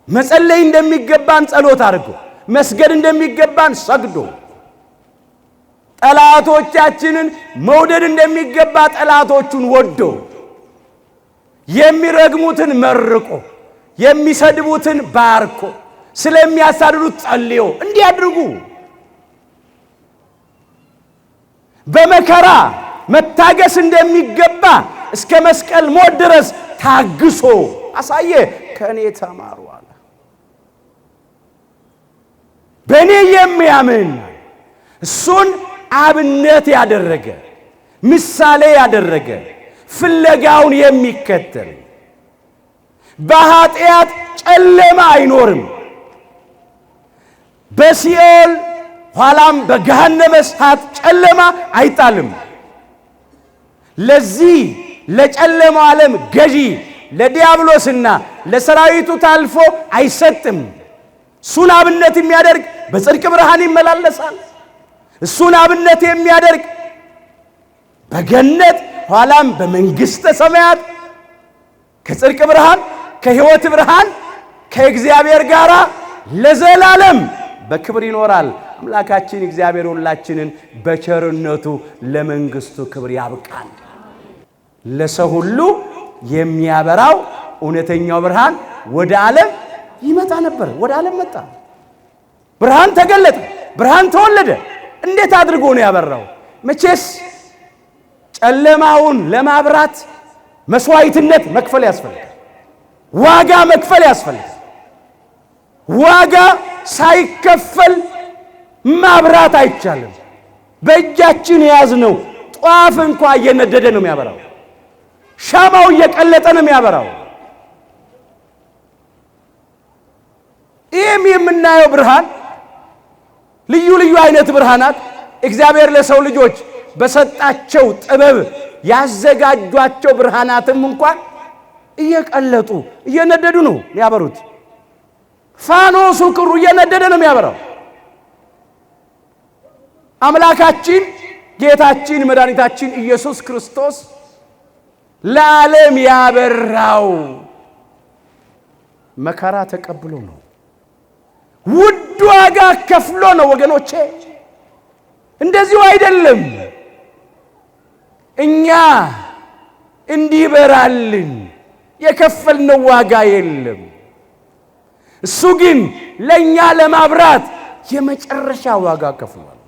መጸለይ እንደሚገባን ጸሎት አድርጎ፣ መስገድ እንደሚገባን ሰግዶ፣ ጠላቶቻችንን መውደድ እንደሚገባ ጠላቶቹን ወዶ፣ የሚረግሙትን መርቆ፣ የሚሰድቡትን ባርኮ፣ ስለሚያሳድዱት ጸልዮ እንዲያድርጉ በመከራ መታገስ እንደሚገባ እስከ መስቀል ሞት ድረስ ታግሶ አሳየ። ከእኔ ተማሩ አለ። በእኔ የሚያምን እሱን አብነት ያደረገ ምሳሌ ያደረገ ፍለጋውን የሚከተል በኃጢአት ጨለማ አይኖርም፣ በሲኦል ኋላም በገሃነመ እሳት ጨለማ አይጣልም። ለዚህ ለጨለማው ዓለም ገዢ ለዲያብሎስና ለሰራዊቱ ታልፎ አይሰጥም። እሱን አብነት የሚያደርግ በጽድቅ ብርሃን ይመላለሳል። እሱን አብነት የሚያደርግ በገነት ኋላም በመንግሥተ ሰማያት ከጽድቅ ብርሃን ከሕይወት ብርሃን ከእግዚአብሔር ጋር ለዘላለም በክብር ይኖራል። አምላካችን እግዚአብሔር ሁላችንን በቸርነቱ ለመንግስቱ ክብር ያብቃን። ለሰው ሁሉ የሚያበራው እውነተኛው ብርሃን ወደ ዓለም ይመጣ ነበር። ወደ ዓለም መጣ። ብርሃን ተገለጠ። ብርሃን ተወለደ። እንዴት አድርጎ ነው ያበራው? መቼስ ጨለማውን ለማብራት መስዋዕትነት መክፈል ያስፈልጋል። ዋጋ መክፈል ያስፈልጋል። ዋጋ ሳይከፈል ማብራት አይቻልም። በእጃችን የያዝነው ጧፍ እንኳን እየነደደ ነው የሚያበራው። ሻማው እየቀለጠ ነው የሚያበራው። ይህም የምናየው ብርሃን ልዩ ልዩ አይነት ብርሃናት እግዚአብሔር ለሰው ልጆች በሰጣቸው ጥበብ ያዘጋጇቸው ብርሃናትም እንኳን እየቀለጡ እየነደዱ ነው የሚያበሩት። ፋኖሱ ክሩ እየነደደ ነው የሚያበራው። አምላካችን ጌታችን መድኃኒታችን ኢየሱስ ክርስቶስ ለዓለም ያበራው መከራ ተቀብሎ ነው። ውድ ዋጋ ከፍሎ ነው ወገኖቼ። እንደዚሁ አይደለም። እኛ እንዲበራልን የከፈልነው ዋጋ የለም። እሱ ግን ለኛ ለማብራት የመጨረሻ ዋጋ ከፍሏል።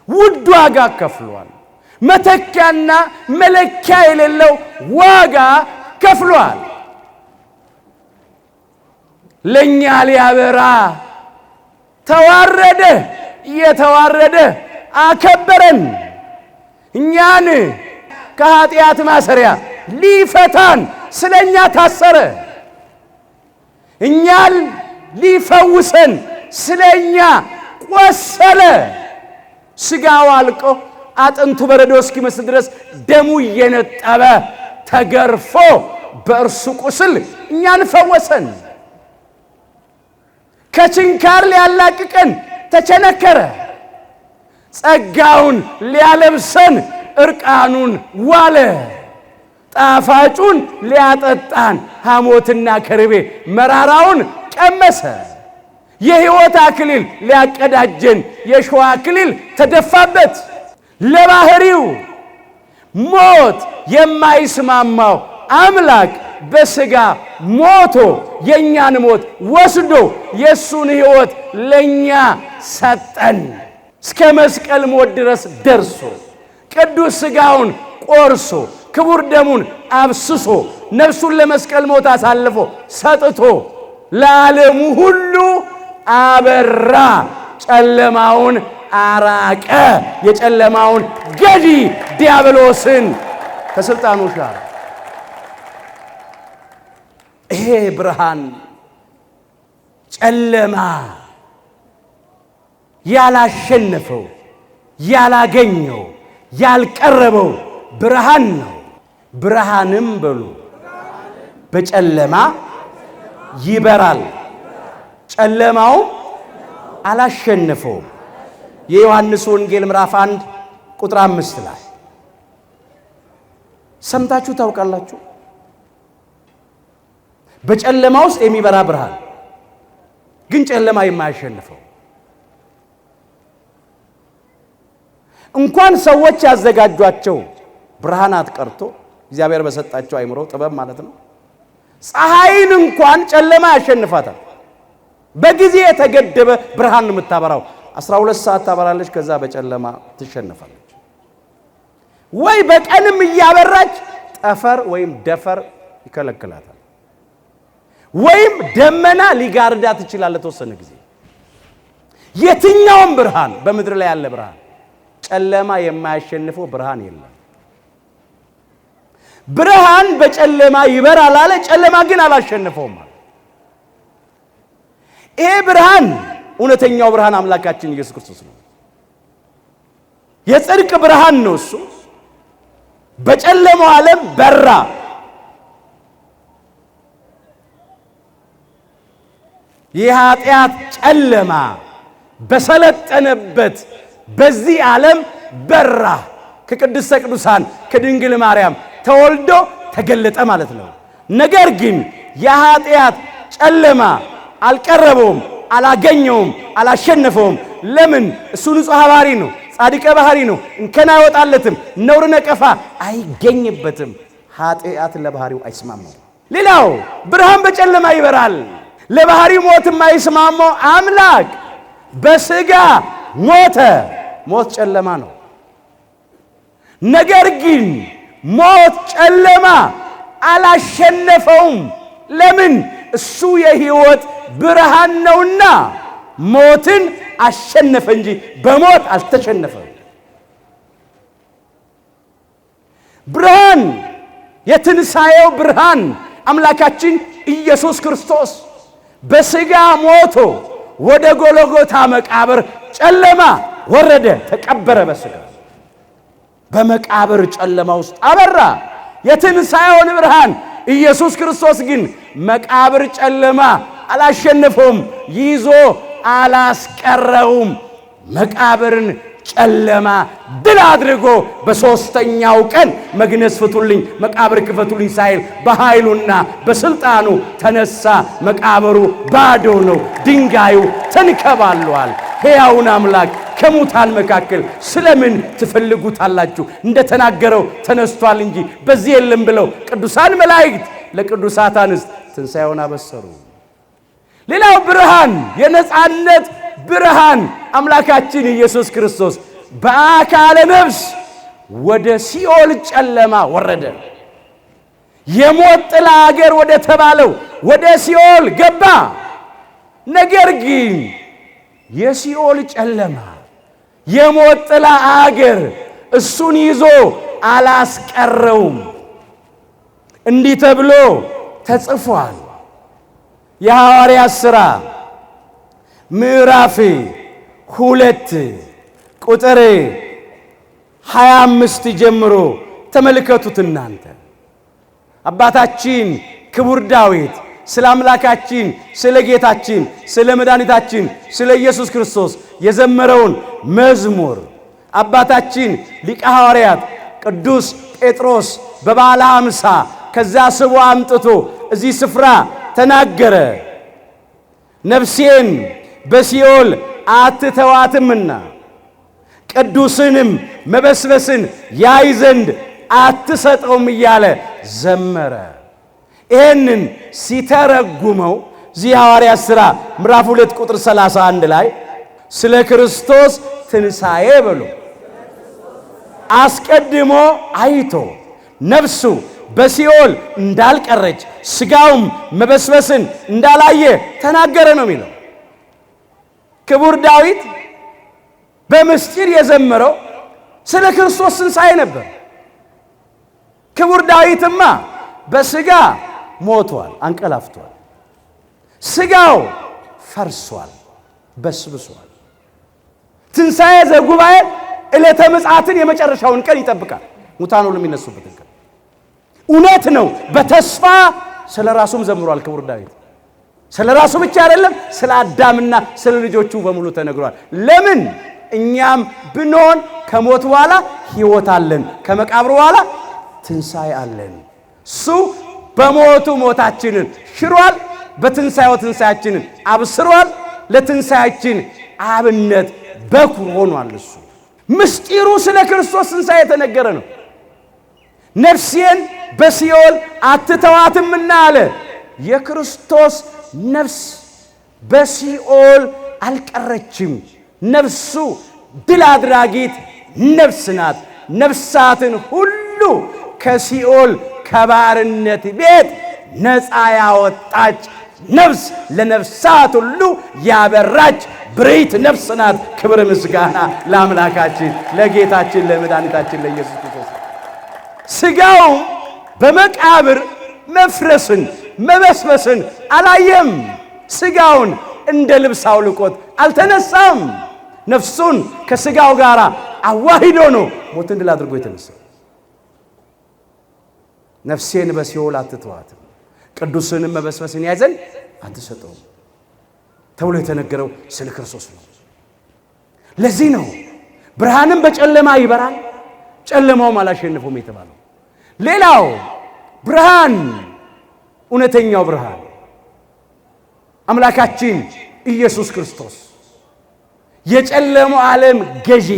ውድ ዋጋ ከፍሏል። መተኪያና መለኪያ የሌለው ዋጋ ከፍሏል። ለኛ ሊያበራ ተዋረደ። እየተዋረደ አከበረን። እኛን ከኃጢአት ማሰሪያ ሊፈታን ስለኛ ታሰረ። እኛን ሊፈውሰን ስለኛ ቆሰለ። ሥጋው አልቆ አጥንቱ በረዶ እስኪመስል ድረስ ደሙ እየነጠበ ተገርፎ በእርሱ ቁስል እኛን ፈወሰን። ከችንካር ሊያላቅቀን ተቸነከረ። ጸጋውን ሊያለብሰን እርቃኑን ዋለ። ጣፋጩን ሊያጠጣን ሐሞትና ከርቤ መራራውን ቀመሰ። የሕይወት አክሊል ሊያቀዳጀን የሾህ አክሊል ተደፋበት። ለባህሪው ሞት የማይስማማው አምላክ በሥጋ ሞቶ የእኛን ሞት ወስዶ የእሱን ሕይወት ለእኛ ሰጠን። እስከ መስቀል ሞት ድረስ ደርሶ ቅዱስ ሥጋውን ቆርሶ ክቡር ደሙን አብስሶ ነፍሱን ለመስቀል ሞት አሳልፎ ሰጥቶ ለዓለሙ ሁሉ አበራ። ጨለማውን አራቀ። የጨለማውን ገዢ ዲያብሎስን ከስልጣኑ ሻረ። ይሄ ብርሃን ጨለማ ያላሸነፈው ያላገኘው ያልቀረበው ብርሃን ነው። ብርሃንም በሉ በጨለማ ይበራል፣ ጨለማው አላሸነፈውም። የዮሐንስ ወንጌል ምዕራፍ 1 ቁጥር 5 ላይ ሰምታችሁ ታውቃላችሁ? በጨለማ ውስጥ የሚበራ ብርሃን ግን ጨለማ የማያሸንፈው እንኳን ሰዎች ያዘጋጇቸው ብርሃናት ቀርቶ እግዚአብሔር በሰጣቸው አይምሮ ጥበብ ማለት ነው። ፀሐይን እንኳን ጨለማ ያሸንፋታል። በጊዜ የተገደበ ብርሃን ነው የምታበራው። 12 ሰዓት ታበራለች፣ ከዛ በጨለማ ትሸነፋለች። ወይ በቀንም እያበራች ጠፈር ወይም ደፈር ይከለክላታል፣ ወይም ደመና ሊጋርዳት ይችላል ለተወሰነ ጊዜ። የትኛውም ብርሃን በምድር ላይ ያለ ብርሃን ጨለማ የማያሸንፈው ብርሃን የለም። ብርሃን በጨለማ ይበራል አለ፣ ጨለማ ግን አላሸነፈውም አለ። ይሄ ብርሃን እውነተኛው ብርሃን አምላካችን ኢየሱስ ክርስቶስ ነው። የጽድቅ ብርሃን ነው እሱ። በጨለማው ዓለም በራ። የኃጢአት ጨለማ በሰለጠነበት በዚህ ዓለም በራ። ከቅድስተ ቅዱሳን ከድንግል ማርያም ተወልዶ ተገለጠ ማለት ነው። ነገር ግን የኃጢአት ጨለማ አልቀረበውም፣ አላገኘውም፣ አላሸነፈውም። ለምን? እሱ ንጹሕ ባሕሪ ነው፣ ጻድቀ ባሕሪ ነው። እንከን አይወጣለትም፣ ነውር ነቀፋ አይገኝበትም። ኃጢአት ለባሕሪው አይስማማው። ሌላው ብርሃን በጨለማ ይበራል። ለባሕሪው ሞት የማይስማማው አምላክ በሥጋ ሞተ። ሞት ጨለማ ነው። ነገር ግን ሞት ጨለማ አላሸነፈውም። ለምን? እሱ የሕይወት ብርሃን ነውና ሞትን አሸነፈ እንጂ በሞት አልተሸነፈም። ብርሃን፣ የትንሣኤው ብርሃን አምላካችን ኢየሱስ ክርስቶስ በሥጋ ሞቶ ወደ ጎልጎታ መቃብር ጨለማ ወረደ፣ ተቀበረ። በሥጋ በመቃብር ጨለማ ውስጥ አበራ የትንሣኤውን ብርሃን። ኢየሱስ ክርስቶስ ግን መቃብር ጨለማ አላሸነፈውም፣ ይዞ አላስቀረውም። መቃብርን ጨለማ ድል አድርጎ በሦስተኛው ቀን መግነዝ ፍቱልኝ፣ መቃብር ክፈቱልኝ ሳይል በኃይሉና በሥልጣኑ ተነሳ። መቃብሩ ባዶ ነው፣ ድንጋዩ ተንከባሏል። ሕያውን አምላክ ከሙታን መካከል ስለምን ትፈልጉታላችሁ? እንደተናገረው ተነስቷል እንጂ በዚህ የለም ብለው ቅዱሳን መላእክት ለቅዱሳት አንስት ትንሣኤውን አበሰሩ። ሌላው ብርሃን፣ የነጻነት ብርሃን አምላካችን ኢየሱስ ክርስቶስ በአካለ ነፍስ ወደ ሲኦል ጨለማ ወረደ። የሞት ጥላ አገር ወደ ተባለው ወደ ሲኦል ገባ። ነገር ግን የሲኦል ጨለማ የሞት ጥላ አገር እሱን ይዞ አላስቀረውም። እንዲህ ተብሎ ተጽፏል። የሐዋርያት ሥራ ምዕራፍ 2 ቁጥር 25 ጀምሮ ተመልከቱት። እናንተ አባታችን ክቡር ዳዊት ስለ አምላካችን ስለ ጌታችን ስለ መድኃኒታችን ስለ ኢየሱስ ክርስቶስ የዘመረውን መዝሙር አባታችን ሊቀ ሐዋርያት ቅዱስ ጴጥሮስ በበዓለ ሃምሳ ከዛ ስቦ አምጥቶ እዚህ ስፍራ ተናገረ። ነፍሴን በሲኦል አትተዋትምና ቅዱስንም መበስበስን ያይ ዘንድ አትሰጠውም እያለ ዘመረ። ይህንን ሲተረጉመው እዚህ ሐዋርያት ሥራ ምዕራፍ 2 ቁጥር 31 ላይ ስለ ክርስቶስ ትንሣኤ ብሎ አስቀድሞ አይቶ ነፍሱ በሲኦል እንዳልቀረች ሥጋውም መበስበስን እንዳላየ ተናገረ ነው የሚለው። ክቡር ዳዊት በምስጢር የዘመረው ስለ ክርስቶስ ትንሣኤ ነበር። ክቡር ዳዊትማ በሥጋ ሞቷል፣ አንቀላፍቷል። ሥጋው ፈርሷል፣ በስብሷል። ትንሣኤ ዘጉባኤ ዕለተ ምጽአትን የመጨረሻውን ቀን ይጠብቃል። ሙታን ሁሉ የሚነሱበትን ቀን እውነት ነው። በተስፋ ስለ ራሱም ዘምሯል ክቡር ዳዊት። ስለ ራሱ ብቻ አይደለም፣ ስለ አዳምና ስለ ልጆቹ በሙሉ ተነግሯል። ለምን? እኛም ብንሆን ከሞት በኋላ ሕይወት አለን፣ ከመቃብር በኋላ ትንሣኤ አለን። እሱ በሞቱ ሞታችንን ሽሯል፣ በትንሣኤው ትንሣኤያችንን አብስሯል። ለትንሣኤያችን አብነት በኩር ሆኗል። እሱ ምስጢሩ ስለ ክርስቶስ ትንሣኤ የተነገረ ነው። ነፍሴን በሲኦል አትተዋትምና አለ። የክርስቶስ ነፍስ በሲኦል አልቀረችም። ነፍሱ ድል አድራጊት ነፍስ ናት። ነፍሳትን ሁሉ ከሲኦል ከባርነት ቤት ነፃ ያወጣች ነፍስ፣ ለነፍሳት ሁሉ ያበራች ብርህት ነፍስ ናት። ክብር ምስጋና ለአምላካችን ለጌታችን ለመድኃኒታችን ለኢየሱስ ክርስቶስ። ሥጋው በመቃብር መፍረስን መበስበስን አላየም። ሥጋውን እንደ ልብስ አውልቆት አልተነሳም። ነፍሱን ከሥጋው ጋር አዋሂዶ ነው ሞትን ድል አድርጎ የተነሳው። ነፍሴን በሲኦል አትተዋትም፣ ቅዱስንም መበስበስን ያይ ዘንድ አትሰጠውም ተብሎ የተነገረው ስለ ክርስቶስ ነው። ለዚህ ነው ብርሃንም በጨለማ ይበራል፣ ጨለማውም አላሸንፎም የተባለው። ሌላው ብርሃን፣ እውነተኛው ብርሃን አምላካችን ኢየሱስ ክርስቶስ የጨለማው ዓለም ገዢ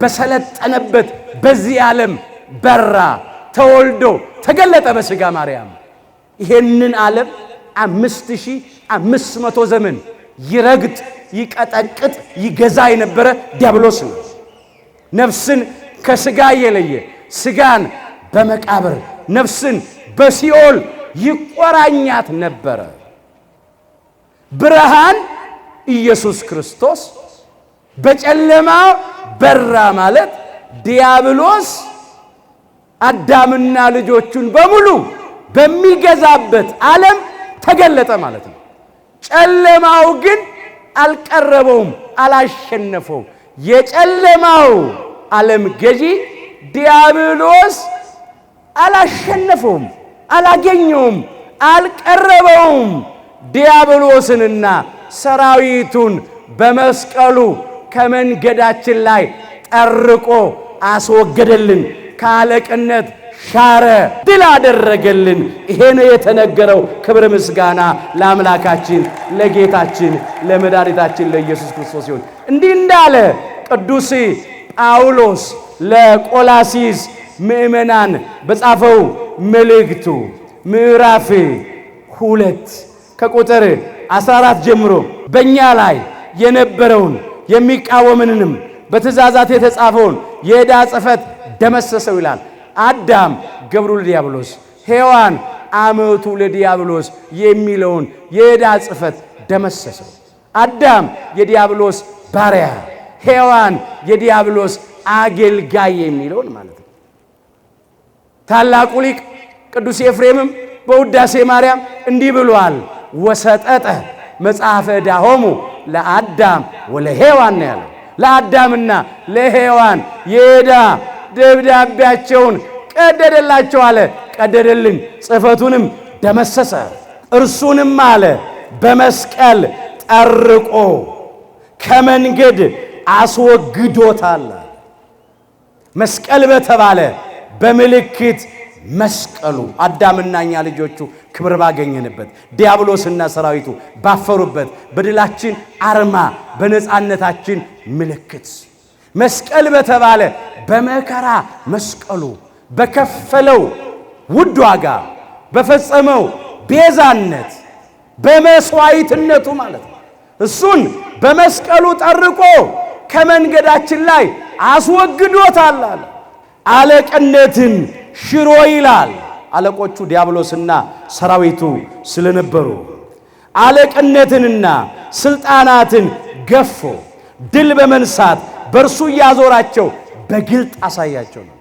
በሰለጠነበት በዚህ ዓለም በራ፣ ተወልዶ ተገለጠ በሥጋ ማርያም። ይሄንን ዓለም 5500 ዘመን ይረግጥ፣ ይቀጠቅጥ፣ ይገዛ የነበረ ዲያብሎስ ነው። ነፍስን ከሥጋ የለየ፣ ሥጋን በመቃብር ነፍስን በሲኦል ይቆራኛት ነበረ። ብርሃን ኢየሱስ ክርስቶስ በጨለማ በራ ማለት ዲያብሎስ አዳምና ልጆቹን በሙሉ በሚገዛበት ዓለም ተገለጠ ማለት ነው። ጨለማው ግን አልቀረበውም፣ አላሸነፈውም። የጨለማው ዓለም ገዢ ዲያብሎስ አላሸነፈውም፣ አላገኘውም፣ አልቀረበውም። ዲያብሎስንና ሰራዊቱን በመስቀሉ ከመንገዳችን ላይ ጠርቆ አስወገደልን፣ ከአለቅነት ሻረ፣ ድል አደረገልን። ይሄ ነው የተነገረው። ክብር ምስጋና ለአምላካችን ለጌታችን ለመድኃኒታችን ለኢየሱስ ክርስቶስ ይሁን። እንዲህ እንዳለ ቅዱስ ጳውሎስ ለቆላሲስ ምእመናን በጻፈው መልእክቱ ምዕራፍ 2 ከቁጥር 14 ጀምሮ በእኛ ላይ የነበረውን የሚቃወምንንም በትእዛዛት የተጻፈውን የዕዳ ጽሕፈት ደመሰሰው ይላል። አዳም ገብሩ ለዲያብሎስ፣ ሔዋን አመቱ ለዲያብሎስ የሚለውን የዕዳ ጽሕፈት ደመሰሰው። አዳም የዲያብሎስ ባሪያ፣ ሔዋን የዲያብሎስ አገልጋይ የሚለውን ማለት ነው። ታላቁ ሊቅ ቅዱስ ኤፍሬምም በውዳሴ ማርያም እንዲህ ብሏል። ወሰጠጠ መጽሐፈ ዕዳሆሙ ለአዳም ወለሔዋን ነው ያለው። ለአዳምና ለሔዋን የዕዳ ደብዳቤያቸውን ቀደደላቸው አለ። ቀደደልን፣ ጽሕፈቱንም ደመሰሰ። እርሱንም አለ በመስቀል ጠርቆ ከመንገድ አስወግዶታል። መስቀል በተባለ በምልክት መስቀሉ አዳምና እኛ ልጆቹ ክብር ባገኘንበት፣ ዲያብሎስና ሰራዊቱ ባፈሩበት፣ በድላችን አርማ በነፃነታችን ምልክት መስቀል በተባለ በመከራ መስቀሉ በከፈለው ውድ ዋጋ በፈጸመው ቤዛነት በመስዋዕትነቱ ማለት ነው። እሱን በመስቀሉ ጠርቆ ከመንገዳችን ላይ አስወግዶታል አለ። አለቅነትን ሽሮ ይላል። አለቆቹ ዲያብሎስና ሰራዊቱ ስለነበሩ አለቅነትንና ስልጣናትን ገፎ ድል በመንሳት በእርሱ እያዞራቸው በግልጥ አሳያቸው ነው።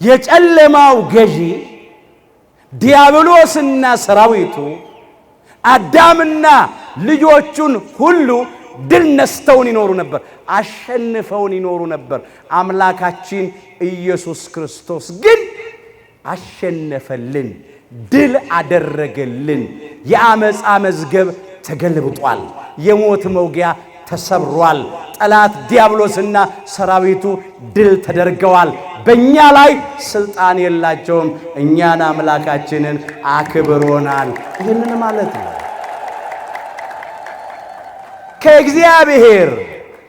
የጨለማው ገዢ ዲያብሎስና ሰራዊቱ አዳምና ልጆቹን ሁሉ ድል ነስተውን ይኖሩ ነበር፣ አሸንፈውን ይኖሩ ነበር። አምላካችን ኢየሱስ ክርስቶስ ግን አሸነፈልን፣ ድል አደረገልን። የአመፃ መዝገብ ተገልብጧል፣ የሞት መውጊያ ተሰብሯል። ጠላት ዲያብሎስና ሰራዊቱ ድል ተደርገዋል። በእኛ ላይ ስልጣን የላቸውም። እኛን አምላካችንን አክብሮናል። ይህንን ማለት ነው ከእግዚአብሔር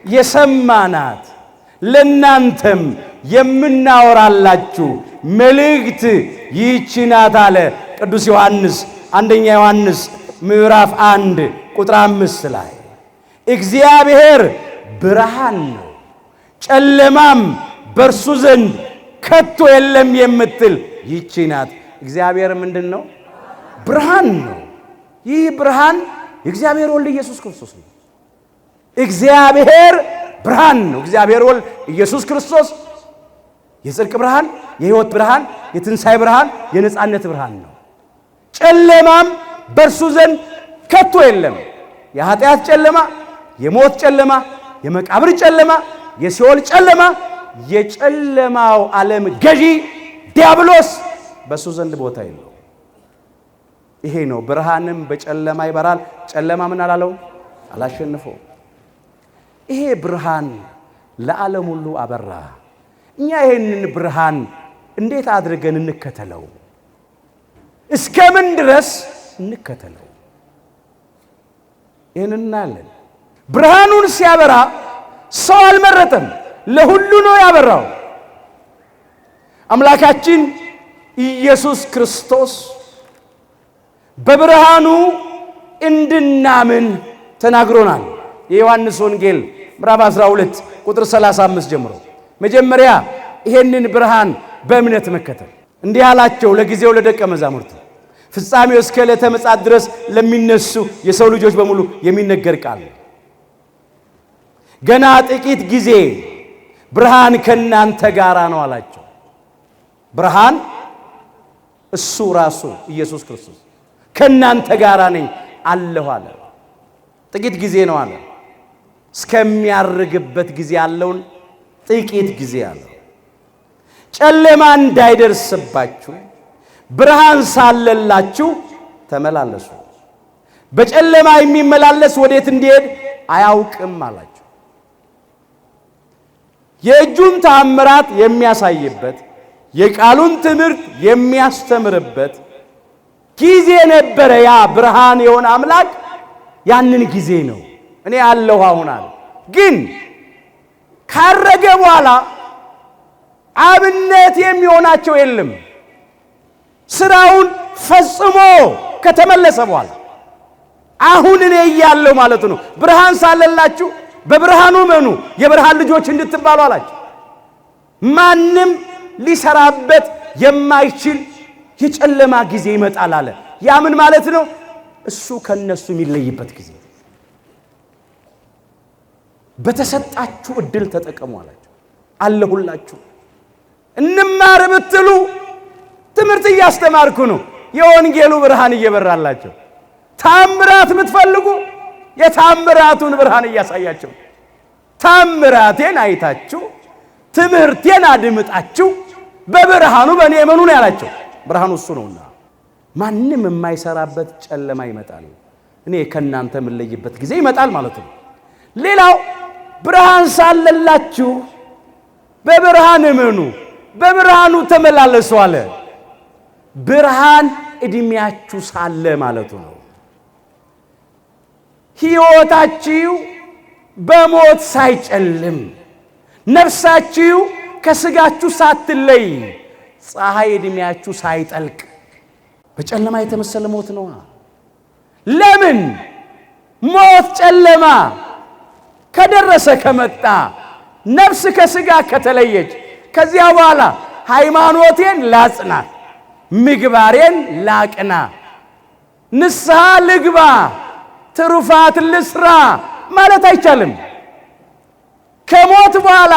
የሰማናት ለናንተም የምናወራላችሁ መልእክት ይህች ናት አለ ቅዱስ ዮሐንስ። አንደኛ ዮሐንስ ምዕራፍ 1 ቁጥር 5 ላይ እግዚአብሔር ብርሃን ነው፣ ጨለማም በእርሱ ዘንድ ከቶ የለም የምትል ይህች ናት። እግዚአብሔር ምንድን ነው? ብርሃን ነው። ይህ ብርሃን የእግዚአብሔር ወልድ ኢየሱስ ክርስቶስ ነው። እግዚአብሔር ብርሃን ነው። እግዚአብሔር ወልድ ኢየሱስ ክርስቶስ የጽድቅ ብርሃን፣ የሕይወት ብርሃን፣ የትንሣኤ ብርሃን፣ የነጻነት ብርሃን ነው። ጨለማም በእርሱ ዘንድ ከቶ የለም። የኃጢአት ጨለማ፣ የሞት ጨለማ፣ የመቃብር ጨለማ፣ የሲኦል ጨለማ፣ የጨለማው ዓለም ገዢ ዲያብሎስ በእሱ ዘንድ ቦታ የለው። ይሄ ነው። ብርሃንም በጨለማ ይበራል፣ ጨለማ ምን አላለው? አላሸንፈው። ይሄ ብርሃን ለዓለም ሁሉ አበራ። እኛ ይሄንን ብርሃን እንዴት አድርገን እንከተለው? እስከምን ድረስ እንከተለው? ይህን እናያለን። ብርሃኑን ሲያበራ ሰው አልመረጠም፣ ለሁሉ ነው ያበራው። አምላካችን ኢየሱስ ክርስቶስ በብርሃኑ እንድናምን ተናግሮናል። የዮሐንስ ወንጌል ምዕራፍ 12 ቁጥር 35 ጀምሮ መጀመሪያ ይሄንን ብርሃን በእምነት መከተል እንዲህ አላቸው ለጊዜው ለደቀ መዛሙርቱ፣ ፍጻሜው እስከ ዕለተ ምጽአት ድረስ ለሚነሱ የሰው ልጆች በሙሉ የሚነገር ቃል፣ ገና ጥቂት ጊዜ ብርሃን ከናንተ ጋራ ነው አላቸው። ብርሃን እሱ ራሱ ኢየሱስ ክርስቶስ ከናንተ ጋራ ነኝ አለሁ አለ። ጥቂት ጊዜ ነው አለ። እስከሚያርግበት ጊዜ ያለውን ጥቂት ጊዜ አለ። ጨለማ እንዳይደርስባችሁ ብርሃን ሳለላችሁ ተመላለሱ። በጨለማ የሚመላለስ ወዴት እንዲሄድ አያውቅም አላቸው። የእጁን ተአምራት የሚያሳይበት የቃሉን ትምህርት የሚያስተምርበት ጊዜ ነበረ። ያ ብርሃን የሆነ አምላክ ያንን ጊዜ ነው እኔ አለሁ አሁን አለ። ግን ካረገ በኋላ አብነት የሚሆናቸው የለም። ስራውን ፈጽሞ ከተመለሰ በኋላ አሁን እኔ እያለሁ ማለት ነው። ብርሃን ሳለላችሁ በብርሃኑ መኑ የብርሃን ልጆች እንድትባሉ አላቸው። ማንም ሊሰራበት የማይችል የጨለማ ጊዜ ይመጣል አለ። ያ ምን ማለት ነው? እሱ ከነሱ የሚለይበት ጊዜ። በተሰጣችሁ እድል ተጠቀሙ አላቸው። አለሁላችሁ። እንማር ብትሉ ትምህርት እያስተማርኩ ነው። የወንጌሉ ብርሃን እየበራላቸው። ታምራት ብትፈልጉ የታምራቱን ብርሃን እያሳያቸው። ታምራቴን አይታችሁ ትምህርቴን አድምጣችሁ በብርሃኑ በእኔ እመኑ ነው ያላቸው። ብርሃኑ እሱ ነውና ማንም የማይሰራበት ጨለማ ይመጣል። እኔ ከናንተ የምለይበት ጊዜ ይመጣል ማለት ነው። ሌላው ብርሃን ሳለላችሁ በብርሃን እመኑ፣ በብርሃኑ ተመላለሱ አለ። ብርሃን እድሜያችሁ ሳለ ማለቱ ነው። ሕይወታችሁ በሞት ሳይጨልም ነፍሳችሁ ከስጋችሁ ሳትለይ ፀሐይ እድሜያችሁ ሳይጠልቅ በጨለማ የተመሰለ ሞት ነው። ለምን ሞት ጨለማ ከደረሰ ከመጣ ነፍስ ከስጋ ከተለየች ከዚያ በኋላ ሃይማኖቴን ላጽና፣ ምግባሬን ላቅና፣ ንስሐ ልግባ፣ ትሩፋት ልስራ ማለት አይቻልም። ከሞት በኋላ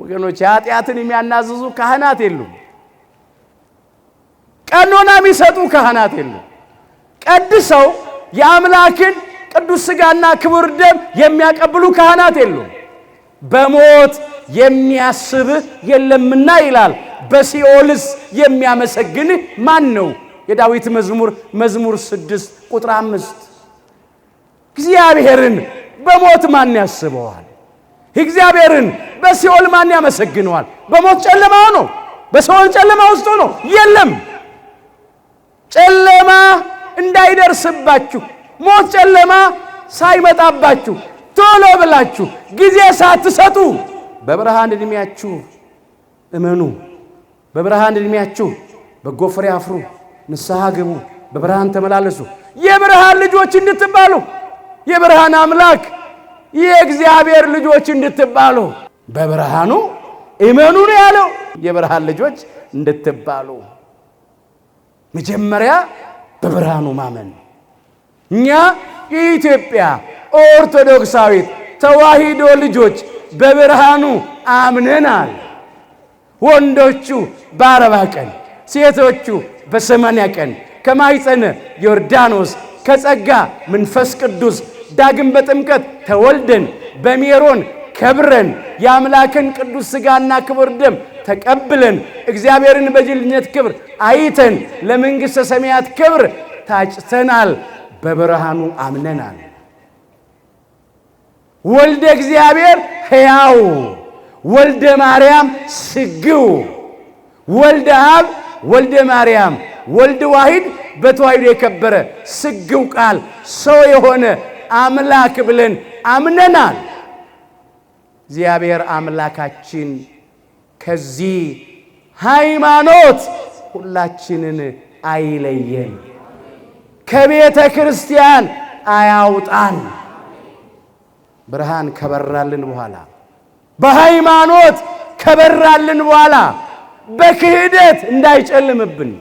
ወገኖች ኃጢአትን የሚያናዝዙ ካህናት የሉም። ቀኖና የሚሰጡ ካህናት የሉም። ቀድሰው የአምላክን ቅዱስ ሥጋና ክቡር ደም የሚያቀብሉ ካህናት የሉም። በሞት የሚያስብህ የለምና ይላል። በሲኦልስ የሚያመሰግንህ ማን ነው? የዳዊት መዝሙር 6 ቁጥር 5። እግዚአብሔርን በሞት ማን ያስበዋል? እግዚአብሔርን በሲኦል ማን ያመሰግነዋል? በሞት ጨለማ ነው፣ በሲኦል ጨለማ ውስጥ ነው። የለም ጨለማ እንዳይደርስባችሁ፣ ሞት ጨለማ ሳይመጣባችሁ ቶሎ ብላችሁ ጊዜ ሳትሰጡ በብርሃን ዕድሜያችሁ እመኑ፣ በብርሃን ዕድሜያችሁ በጎ ፍሬ አፍሩ፣ ንስሐ ግቡ፣ በብርሃን ተመላለሱ፣ የብርሃን ልጆች እንድትባሉ፣ የብርሃን አምላክ የእግዚአብሔር ልጆች እንድትባሉ በብርሃኑ እመኑ ነው ያለው። የብርሃን ልጆች እንድትባሉ መጀመሪያ በብርሃኑ ማመን። እኛ የኢትዮጵያ ኦርቶዶክሳዊት ተዋሂዶ ልጆች በብርሃኑ አምነናል። ወንዶቹ በ40 ቀን ሴቶቹ በ80 ቀን ከማኅፀነ ዮርዳኖስ ከጸጋ መንፈስ ቅዱስ ዳግም በጥምቀት ተወልደን በሜሮን ከብረን የአምላክን ቅዱስ ሥጋና ክቡር ደም ተቀብለን እግዚአብሔርን በልጅነት ክብር አይተን ለመንግሥተ ሰማያት ክብር ታጭተናል። በብርሃኑ አምነናል። ወልደ እግዚአብሔር ሕያው፣ ወልደ ማርያም ስግው፣ ወልደ አብ፣ ወልደ ማርያም፣ ወልድ ዋሂድ በተዋሂዶ የከበረ ስግው ቃል ሰው የሆነ አምላክ ብለን አምነናል። እግዚአብሔር አምላካችን ከዚህ ሃይማኖት ሁላችንን አይለየን፣ ከቤተ ክርስቲያን አያውጣን። ብርሃን ከበራልን በኋላ በሃይማኖት ከበራልን በኋላ በክህደት እንዳይጨልምብን፣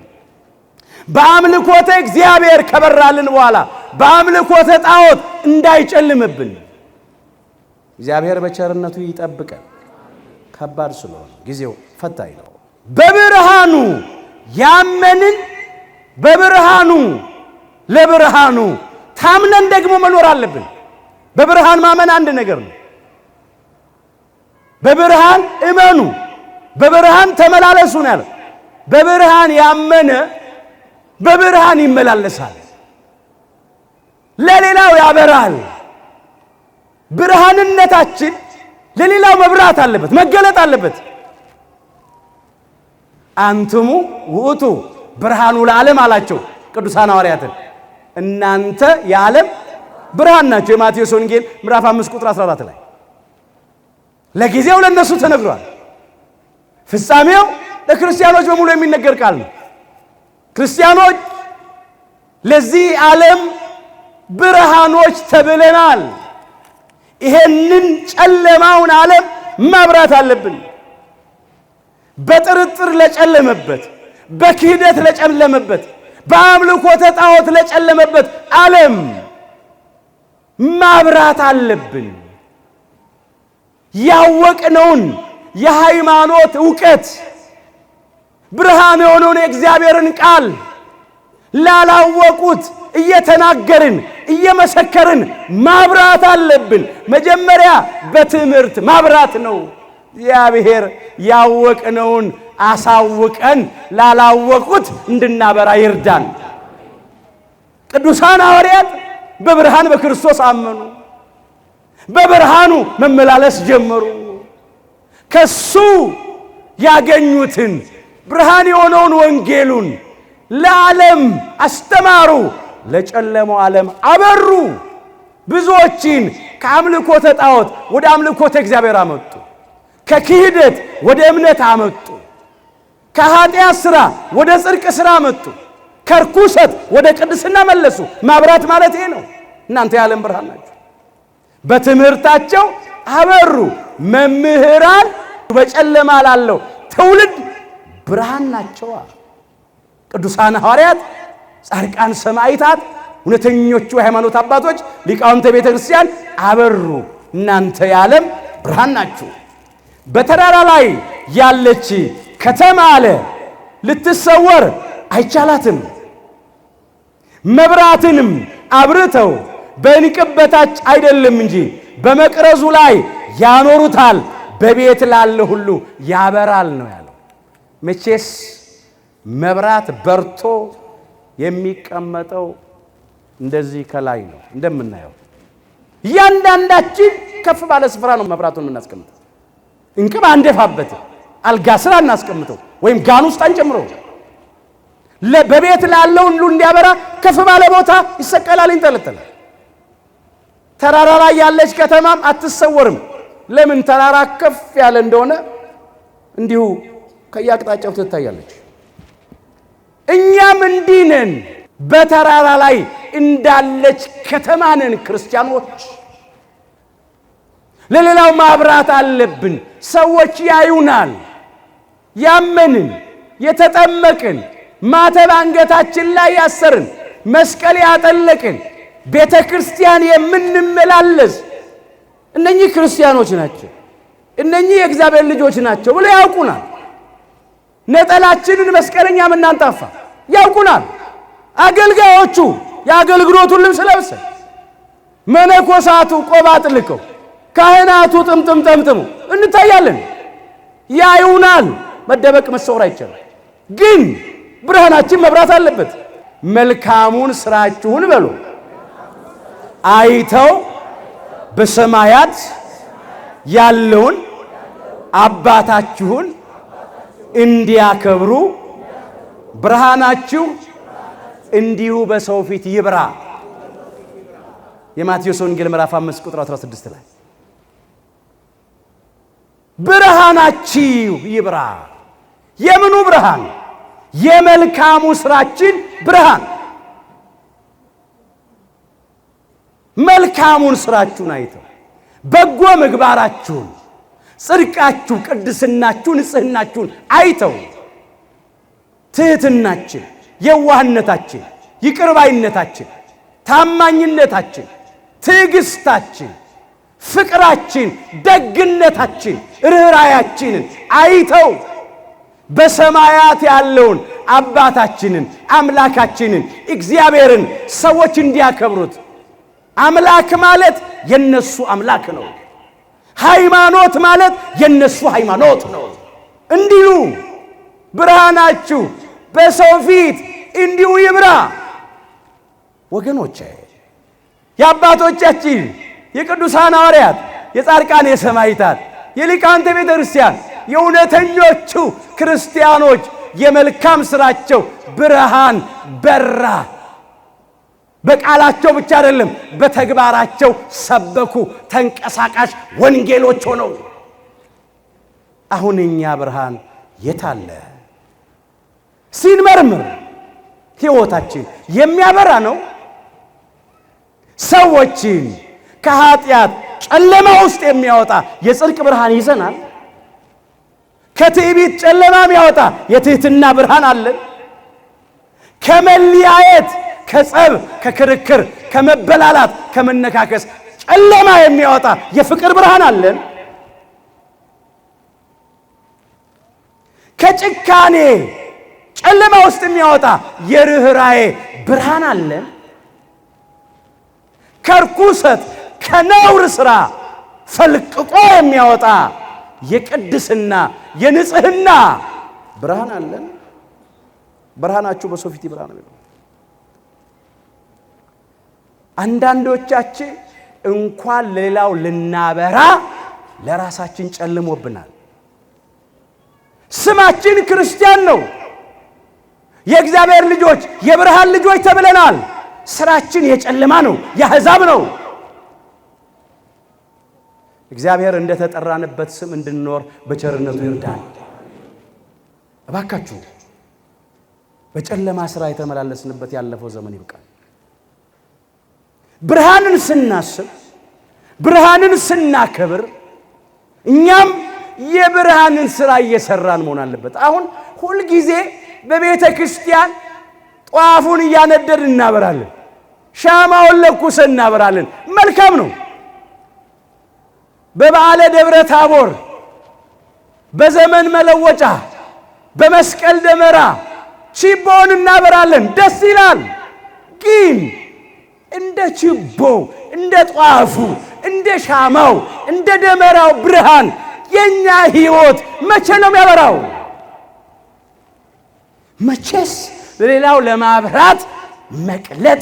በአምልኮተ እግዚአብሔር ከበራልን በኋላ በአምልኮተ ጣዖት እንዳይጨልምብን እግዚአብሔር በቸርነቱ ይጠብቀን። ከባድ ስለሆነ ጊዜው ፈታኝ ነው። በብርሃኑ ያመንን በብርሃኑ ለብርሃኑ ታምነን ደግሞ መኖር አለብን። በብርሃን ማመን አንድ ነገር ነው። በብርሃን እመኑ፣ በብርሃን ተመላለሱ ነው ያለው። በብርሃን ያመነ በብርሃን ይመላለሳል፣ ለሌላው ያበራል። ብርሃንነታችን ለሌላው መብራት አለበት፣ መገለጥ አለበት። አንትሙ ውእቱ ብርሃኑ ለዓለም አላቸው ቅዱሳን ሐዋርያትን። እናንተ የዓለም ብርሃን ናቸው። የማቴዎስ ወንጌል ምዕራፍ 5 ቁጥር 14 ላይ ለጊዜው ለነሱ ተነግሯል። ፍጻሜው ለክርስቲያኖች በሙሉ የሚነገር ቃል ነው። ክርስቲያኖች ለዚህ ዓለም ብርሃኖች ተብለናል። ይሄንን ጨለማውን ዓለም ማብራት አለብን። በጥርጥር ለጨለመበት፣ በክህደት ለጨለመበት፣ በአምልኮተ ጣዖት ለጨለመበት ዓለም ማብራት አለብን። ያወቅነውን የሃይማኖት ዕውቀት ብርሃን የሆነውን የእግዚአብሔርን ቃል ላላወቁት እየተናገርን እየመሰከርን ማብራት አለብን። መጀመሪያ በትምህርት ማብራት ነው። እግዚአብሔር ያወቅነውን አሳውቀን ላላወቁት እንድናበራ ይርዳን። ቅዱሳን ሐዋርያት በብርሃን በክርስቶስ አመኑ፣ በብርሃኑ መመላለስ ጀመሩ። ከሱ ያገኙትን ብርሃን የሆነውን ወንጌሉን ለዓለም አስተማሩ፣ ለጨለመው ዓለም አበሩ። ብዙዎችን ከአምልኮተ ጣዖት ወደ አምልኮተ እግዚአብሔር አመጡ፣ ከክህደት ወደ እምነት አመጡ፣ ከኃጢአት ሥራ ወደ ጽድቅ ሥራ አመጡ፣ ከርኩሰት ወደ ቅድስና መለሱ። ማብራት ማለት ይሄ ነው። እናንተ የዓለም ብርሃን ናችሁ። በትምህርታቸው አበሩ። መምህራን በጨለማ ላለው ትውልድ ብርሃን ናቸዋ። ቅዱሳን ሐዋርያት፣ ጻድቃን፣ ሰማዕታት፣ እውነተኞቹ የሃይማኖት አባቶች፣ ሊቃውንተ ቤተ ክርስቲያን አበሩ። እናንተ የዓለም ብርሃን ናችሁ። በተራራ ላይ ያለች ከተማ አለ ልትሰወር አይቻላትም። መብራትንም አብርተው በእንቅብ በታች አይደለም እንጂ በመቅረዙ ላይ ያኖሩታል፣ በቤት ላለ ሁሉ ያበራል ነው ያለው። መቼስ መብራት በርቶ የሚቀመጠው እንደዚህ ከላይ ነው እንደምናየው። እያንዳንዳችን ከፍ ባለ ስፍራ ነው መብራቱን የምናስቀምጠው። እንቅብ አንደፋበት፣ አልጋ ስራ እናስቀምጠው ወይም ጋን ውስጥ አንጨምረው። በቤት ላለው ሁሉ እንዲያበራ ከፍ ባለ ቦታ ይሰቀላል፣ ይንጠለጠላል። ተራራ ላይ ያለች ከተማም አትሰወርም። ለምን? ተራራ ከፍ ያለ እንደሆነ እንዲሁ ከያቅጣጫው ትታያለች። እኛም እንዲህ ነን፣ በተራራ ላይ እንዳለች ከተማ ነን ክርስቲያኖች። ለሌላው ማብራት አለብን። ሰዎች ያዩናል። ያመንን የተጠመቅን ማተብ አንገታችን ላይ ያሰርን መስቀል ያጠለቅን ቤተ ክርስቲያን የምንመላለስ እነኚህ ክርስቲያኖች ናቸው፣ እነኚህ የእግዚአብሔር ልጆች ናቸው ብለው ያውቁናል። ነጠላችንን መስቀለኛ ምናንጣፋ ያውቁናል። አገልጋዮቹ የአገልግሎቱን ልብስ ለብሰው፣ መነኮሳቱ ቆብ አጥልቀው፣ ካህናቱ ጥምጥም ጠምጥሙ እንታያለን። ያዩናል። መደበቅ መሰወር አይቻልም። ግን ብርሃናችን መብራት አለበት። መልካሙን ስራችሁን በሉ አይተው በሰማያት ያለውን አባታችሁን እንዲያከብሩ ብርሃናችሁ እንዲሁ በሰው ፊት ይብራ። የማቴዎስ ወንጌል ምዕራፍ 5 ቁጥር 16 ላይ ብርሃናችሁ ይብራ። የምኑ ብርሃን? የመልካሙ ስራችን ብርሃን። መልካሙን ስራችሁን አይተው በጎ ምግባራችሁን፣ ጽድቃችሁ፣ ቅድስናችሁ፣ ንጽህናችሁን አይተው ትህትናችን፣ የዋህነታችን፣ ይቅርባይነታችን፣ ታማኝነታችን፣ ትዕግስታችን፣ ፍቅራችን፣ ደግነታችን፣ ርኅራያችንን አይተው በሰማያት ያለውን አባታችንን አምላካችንን እግዚአብሔርን ሰዎች እንዲያከብሩት። አምላክ ማለት የነሱ አምላክ ነው። ሃይማኖት ማለት የነሱ ሃይማኖት ነው እንዲሉ ብርሃናችሁ በሰው ፊት እንዲሁ ይብራ። ወገኖቼ የአባቶቻችን የቅዱሳን ሐዋርያት፣ የጻድቃን፣ የሰማዕታት፣ የሊቃውንተ ቤተ ክርስቲያን የእውነተኞቹ ክርስቲያኖች የመልካም ሥራቸው ብርሃን በራ። በቃላቸው ብቻ አይደለም፣ በተግባራቸው ሰበኩ። ተንቀሳቃሽ ወንጌሎች ሆነው አሁን እኛ ብርሃን የታለ? ሲንመርምር ሕይወታችን የሚያበራ ነው? ሰዎችን ከኃጢአት ጨለማ ውስጥ የሚያወጣ የጽድቅ ብርሃን ይዘናል? ከትዕቢት ጨለማ የሚያወጣ የትሕትና ብርሃን አለን? ከመለያየት፣ ከጸብ፣ ከክርክር፣ ከመበላላት፣ ከመነካከስ ጨለማ የሚያወጣ የፍቅር ብርሃን አለን? ከጭካኔ ጨለማ ውስጥ የሚያወጣ የርኅራኄ ብርሃን አለን? ከርኩሰት ከነውር ሥራ ፈልቅቆ የሚያወጣ የቅድስና የንጽህና ብርሃን አለን? ብርሃናችሁ በሰው ፊት ይብራ ነው። አንዳንዶቻችን እንኳን ሌላው ልናበራ ለራሳችን ጨልሞብናል። ስማችን ክርስቲያን ነው። የእግዚአብሔር ልጆች፣ የብርሃን ልጆች ተብለናል። ስራችን የጨለማ ነው፣ የአሕዛብ ነው። እግዚአብሔር እንደተጠራንበት ስም እንድንኖር በቸርነቱ ይርዳል። እባካችሁ በጨለማ ስራ የተመላለስንበት ያለፈው ዘመን ይብቃል። ብርሃንን ስናስብ፣ ብርሃንን ስናከብር እኛም የብርሃንን ስራ እየሰራን መሆን አለበት። አሁን ሁልጊዜ በቤተ ክርስቲያን ጧፉን እያነደድ እናበራለን፣ ሻማውን ለኩሰን እናበራለን። መልካም ነው። በበዓለ ደብረ ታቦር፣ በዘመን መለወጫ፣ በመስቀል ደመራ ችቦውን እናበራለን፣ ደስ ይላል። ግን እንደ ችቦው፣ እንደ ጧፉ፣ እንደ ሻማው፣ እንደ ደመራው ብርሃን የኛ ሕይወት መቼ ነው የሚያበራው? መቼስ ለሌላው ለማብራት መቅለጥ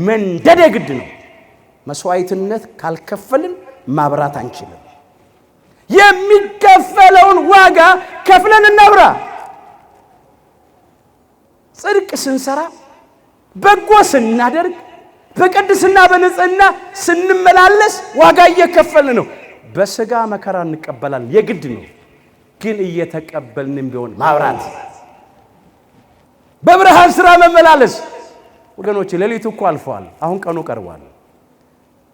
መንደድ ግድ ነው። መስዋዕትነት ካልከፈልን ማብራት አንችልም። የሚከፈለውን ዋጋ ከፍለን እናብራ። ጽድቅ ስንሰራ፣ በጎ ስናደርግ፣ በቅድስና በንጽህና ስንመላለስ ዋጋ እየከፈልን ነው። በሥጋ መከራ እንቀበላለን፣ የግድ ነው። ግን እየተቀበልንም ቢሆን ማብራት፣ በብርሃን ሥራ መመላለስ። ወገኖቼ ሌሊቱ እኮ አልፏል፣ አሁን ቀኑ ቀርቧል።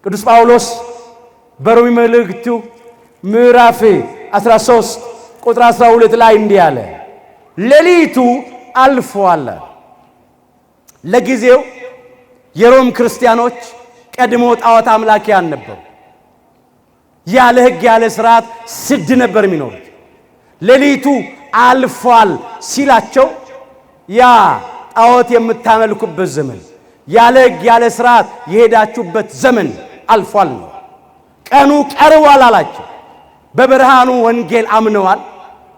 ቅዱስ ጳውሎስ በሮሜ መልእክቱ ምዕራፍ 13 ቁጥር 12 ላይ እንዲህ አለ፣ ሌሊቱ አልፏል። ለጊዜው የሮም ክርስቲያኖች ቀድሞ ጣዖት አምላኪያን ነበሩ። ያለ ሕግ ያለ ሥርዓት ስድ ነበር የሚኖሩት። ሌሊቱ አልፏል ሲላቸው ያ ጣዖት የምታመልኩበት ዘመን፣ ያለ ሕግ ያለ ሥርዓት የሄዳችሁበት ዘመን አልፏል ነው። ቀኑ ቀርቧል አላቸው። በብርሃኑ ወንጌል አምነዋል።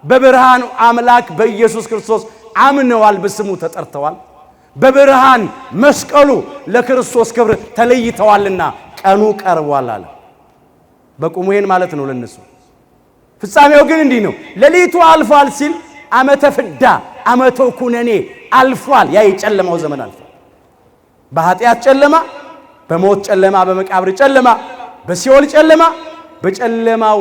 በብርሃኑ አምላክ በኢየሱስ ክርስቶስ አምነዋል። በስሙ ተጠርተዋል። በብርሃን መስቀሉ ለክርስቶስ ክብር ተለይተዋልና ቀኑ ቀርቧል አለ። በቁሙ ይሄን ማለት ነው ለነሱ። ፍጻሜው ግን እንዲህ ነው። ሌሊቱ አልፏል ሲል ዓመተ ፍዳ ዓመተ ኩነኔ አልፏል። ያ የጨለማው ዘመን አልፏል። በኃጢአት ጨለማ፣ በሞት ጨለማ፣ በመቃብር ጨለማ፣ በሲኦል ጨለማ፣ በጨለማው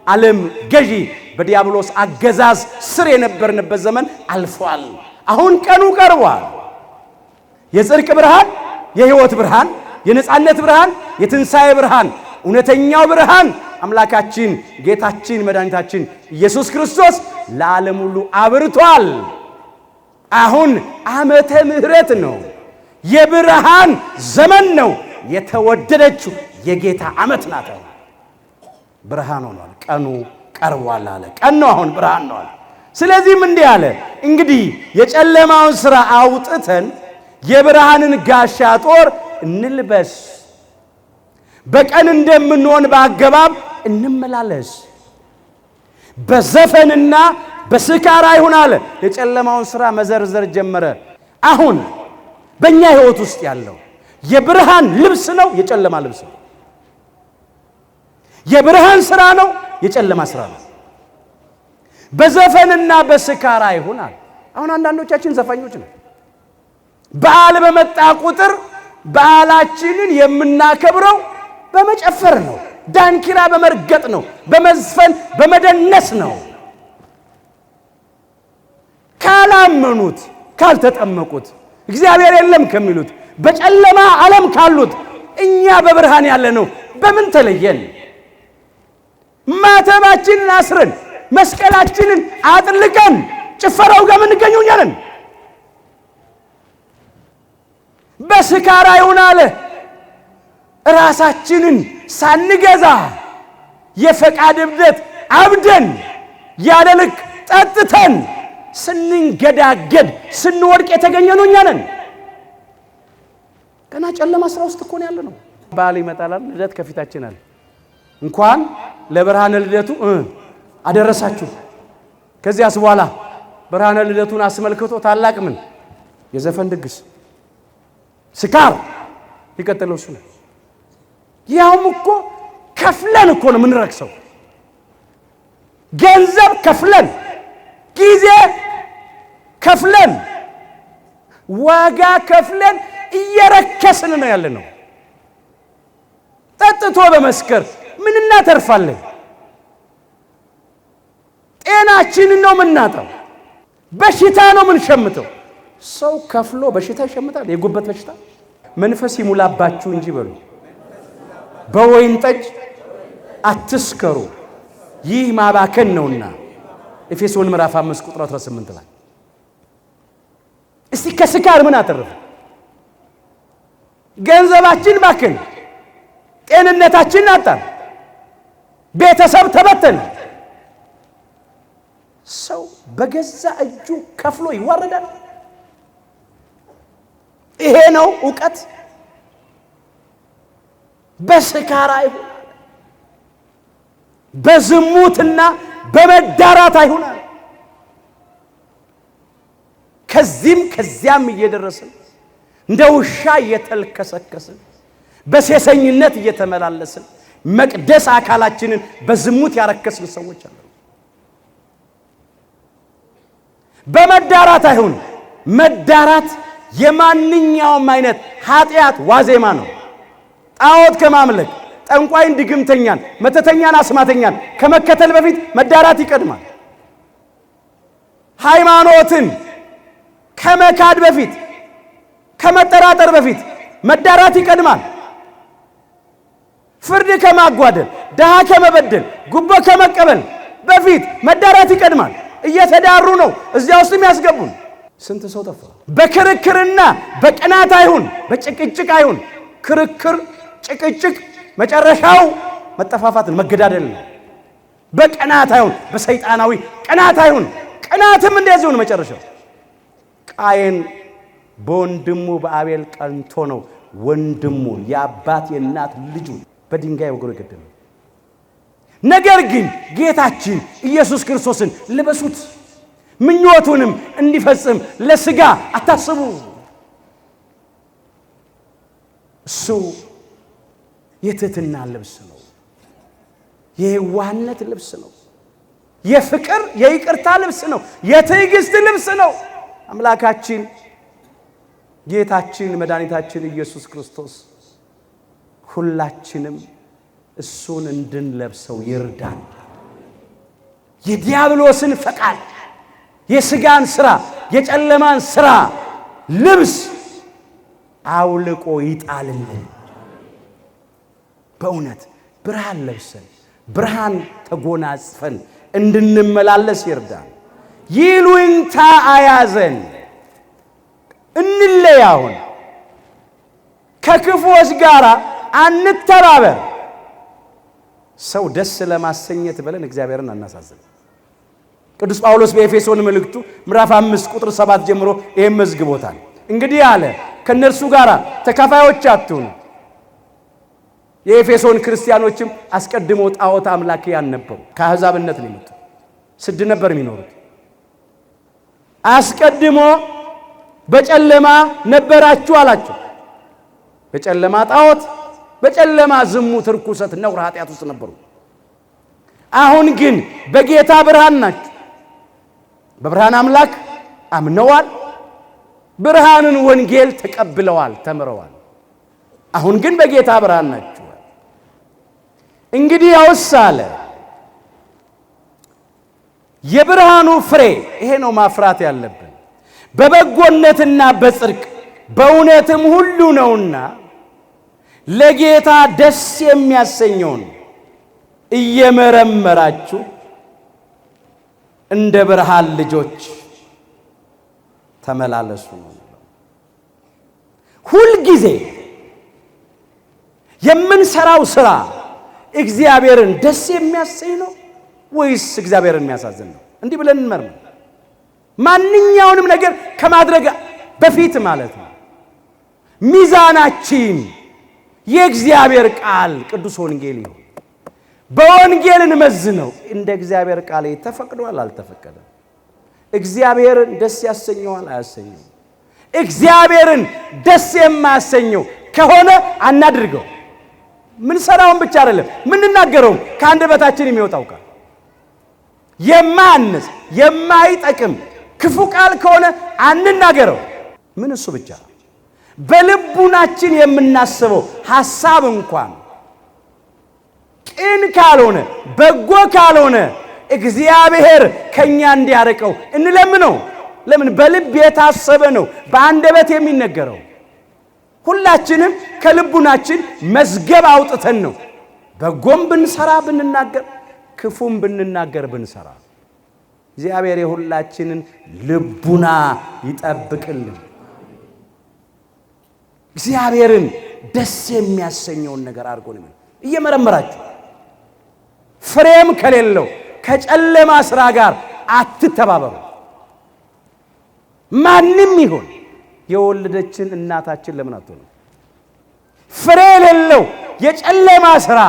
ዓለም ገዢ በዲያብሎስ አገዛዝ ስር የነበርንበት ዘመን አልፏል። አሁን ቀኑ ቀርቧል። የጽድቅ ብርሃን፣ የሕይወት ብርሃን፣ የነጻነት ብርሃን፣ የትንሣኤ ብርሃን፣ እውነተኛው ብርሃን አምላካችን ጌታችን መድኃኒታችን ኢየሱስ ክርስቶስ ለዓለም ሁሉ አብርቷል። አሁን ዓመተ ምሕረት ነው። የብርሃን ዘመን ነው። የተወደደችው የጌታ ዓመት ናት። ብርሃን ሆኗል። ቀኑ ቀርቧል አለ። ቀን ነው፣ አሁን ብርሃን ነው አለ። ስለዚህም እንዲህ አለ፣ እንግዲህ የጨለማውን ሥራ አውጥተን የብርሃንን ጋሻ ጦር እንልበስ፣ በቀን እንደምንሆን በአገባብ እንመላለስ፣ በዘፈንና በስካር አይሁን አለ። የጨለማውን ሥራ መዘርዘር ጀመረ። አሁን በእኛ ሕይወት ውስጥ ያለው የብርሃን ልብስ ነው፣ የጨለማ ልብስ ነው። የብርሃን ሥራ ነው፣ የጨለማ ሥራ ነው። በዘፈንና በስካር አይሁን አለ። አሁን አንዳንዶቻችን ዘፋኞች ነው። በዓል በመጣ ቁጥር በዓላችንን የምናከብረው በመጨፈር ነው፣ ዳንኪራ በመርገጥ ነው፣ በመዝፈን በመደነስ ነው። ካላመኑት፣ ካልተጠመቁት፣ እግዚአብሔር የለም ከሚሉት፣ በጨለማ ዓለም ካሉት እኛ በብርሃን ያለ ነው በምን ተለየን? ማተባችንን አስረን መስቀላችንን አጥልቀን ጭፈራው ጋር የምንገኘው እኛ ነን። በስካር አይሁን አለ። ራሳችንን ሳንገዛ የፈቃድ እብደት አብደን ያለ ልክ ጠጥተን ስንንገዳገድ ስንወድቅ የተገኘነው እኛ ነን። ገና ጨለማ ሥራ ውስጥ እኮ ነው ያለ ነው። በዓል ይመጣል፣ ልደት ከፊታችን አለ። እንኳን ለብርሃነ ልደቱ አደረሳችሁ። ከዚያስ በኋላ ብርሃነ ልደቱን አስመልክቶ ታላቅ ምን የዘፈን ድግስ፣ ስካር ይቀጥለው እሱ ነው። ያውም እኮ ከፍለን እኮ ነው የምንረክሰው። ገንዘብ ከፍለን፣ ጊዜ ከፍለን፣ ዋጋ ከፍለን እየረከስን ነው ያለ ነው። ጠጥቶ በመስከር ምን እናተርፋለን? ጤናችንን ነው የምናጣው። በሽታ ነው የምንሸምተው። ሰው ከፍሎ በሽታ ይሸምታል። የጉበት በሽታ መንፈስ ይሙላባችሁ እንጂ በሉ በወይን ጠጅ አትስከሩ፣ ይህ ማባከን ነውና። ኤፌሶን ምዕራፍ 5 ቁጥር 18 ላይ እስቲ ከስካር ምን አተረፈ? ገንዘባችን ባከን፣ ጤንነታችን አጣን፣ ቤተሰብ ተበተነ። ሰው በገዛ እጁ ከፍሎ ይዋረዳል። ይሄ ነው ዕውቀት። በስካር አይሁን፣ በዝሙትና በመዳራት አይሁን። ከዚህም ከዚያም እየደረስን እንደ ውሻ እየተልከሰከስን በሴሰኝነት እየተመላለስን መቅደስ አካላችንን በዝሙት ያረከስን ሰዎች አሉ። በመዳራት አይሁን። መዳራት የማንኛውም አይነት ኃጢአት ዋዜማ ነው። ጣዖት ከማምለክ ጠንቋይን፣ ድግምተኛን፣ መተተኛን፣ አስማተኛን ከመከተል በፊት መዳራት ይቀድማል። ሃይማኖትን ከመካድ በፊት ከመጠራጠር በፊት መዳራት ይቀድማል። ፍርድ ከማጓደል፣ ድሃ ከመበደል፣ ጉቦ ከመቀበል በፊት መዳራት ይቀድማል። እየተዳሩ ነው እዚያ ውስጥ የሚያስገቡን። ስንት ሰው ጠፋ። በክርክርና በቅናት አይሁን፣ በጭቅጭቅ አይሁን። ክርክር፣ ጭቅጭቅ መጨረሻው መጠፋፋትን መገዳደል ነው። በቅናት አይሁን፣ በሰይጣናዊ ቅናት አይሁን። ቅናትም እንደዚሁ ነው መጨረሻው። ቃየን በወንድሙ በአቤል ቀንቶ ነው ወንድሙ የአባት የእናት ልጁ በድንጋይ ወግሮ የገደለው። ነገር ግን ጌታችን ኢየሱስ ክርስቶስን ልበሱት፣ ምኞቱንም እንዲፈጽም ለሥጋ አታስቡ። እሱ የትህትና ልብስ ነው፣ የዋህነት ልብስ ነው፣ የፍቅር የይቅርታ ልብስ ነው፣ የትዕግስት ልብስ ነው። አምላካችን ጌታችን መድኃኒታችን ኢየሱስ ክርስቶስ ሁላችንም እሱን እንድንለብሰው ይርዳን። የዲያብሎስን ፈቃድ፣ የሥጋን ሥራ፣ የጨለማን ሥራ ልብስ አውልቆ ይጣልልን። በእውነት ብርሃን ለብሰን ብርሃን ተጎናጽፈን እንድንመላለስ ይርዳን። ይሉኝታ አያዘን። እንለይ። አሁን ከክፉዎች ጋር አንተባበር። ሰው ደስ ለማሰኘት ብለን እግዚአብሔርን አናሳዝን። ቅዱስ ጳውሎስ በኤፌሶን መልእክቱ ምዕራፍ 5 ቁጥር 7 ጀምሮ ይሄን መዝግቦታል። እንግዲህ አለ ከነርሱ ጋር ተካፋዮች አትሁኑ። የኤፌሶን ክርስቲያኖችም አስቀድሞ ጣዖት አምላኪያን ነበሩ። ከአሕዛብነት ነው የመጡት። ስድ ነበር የሚኖሩት። አስቀድሞ በጨለማ ነበራችሁ አላቸው። በጨለማ ጣዖት፣ በጨለማ ዝሙት፣ ርኩሰት፣ ነውር፣ ኃጢአት ውስጥ ነበሩ። አሁን ግን በጌታ ብርሃን ናችሁ። በብርሃን አምላክ አምነዋል። ብርሃንን ወንጌል ተቀብለዋል፣ ተምረዋል። አሁን ግን በጌታ ብርሃን ናችሁ። እንግዲህ ያውስ አለ የብርሃኑ ፍሬ ይሄ ነው ማፍራት ያለብን፣ በበጎነትና በጽድቅ በእውነትም ሁሉ ነውና ለጌታ ደስ የሚያሰኘውን እየመረመራችሁ እንደ ብርሃን ልጆች ተመላለሱ ነው። ሁል ጊዜ የምንሰራው ሥራ እግዚአብሔርን ደስ የሚያሰኝ ነው ወይስ እግዚአብሔርን የሚያሳዝን ነው? እንዲህ ብለን እንመርምር። ማንኛውንም ነገር ከማድረግ በፊት ማለት ነው ሚዛናችን የእግዚአብሔር ቃል ቅዱስ ወንጌል ይሁን። በወንጌል እንመዝነው። እንደ እግዚአብሔር ቃል ተፈቅዷል አልተፈቀደም? እግዚአብሔርን ደስ ያሰኘዋል አያሰኘው? እግዚአብሔርን ደስ የማያሰኘው ከሆነ አናድርገው። ምን ሰራውን ብቻ አይደለም ምንናገረውም ከአንደበታችን የሚወጣው ቃል የማያንስ የማይጠቅም ክፉ ቃል ከሆነ አንናገረው። ምን እሱ ብቻ በልቡናችን የምናስበው ሐሳብ እንኳን ቅን ካልሆነ በጎ ካልሆነ እግዚአብሔር ከኛ እንዲያርቀው እንለምነው። ለምን? በልብ የታሰበ ነው በአንደበት የሚነገረው። ሁላችንም ከልቡናችን መዝገብ አውጥተን ነው በጎም ብንሰራ ብንናገር፣ ክፉም ብንናገር ብንሰራ። እግዚአብሔር የሁላችንን ልቡና ይጠብቅልን። እግዚአብሔርን ደስ የሚያሰኘውን ነገር አድርጎ ነው እየመረመራችሁ። ፍሬም ከሌለው ከጨለማ ሥራ ጋር አትተባበሩ። ማንም ይሁን የወለደችን እናታችን ለምን አትሆኑ? ፍሬ የሌለው የጨለማ ሥራ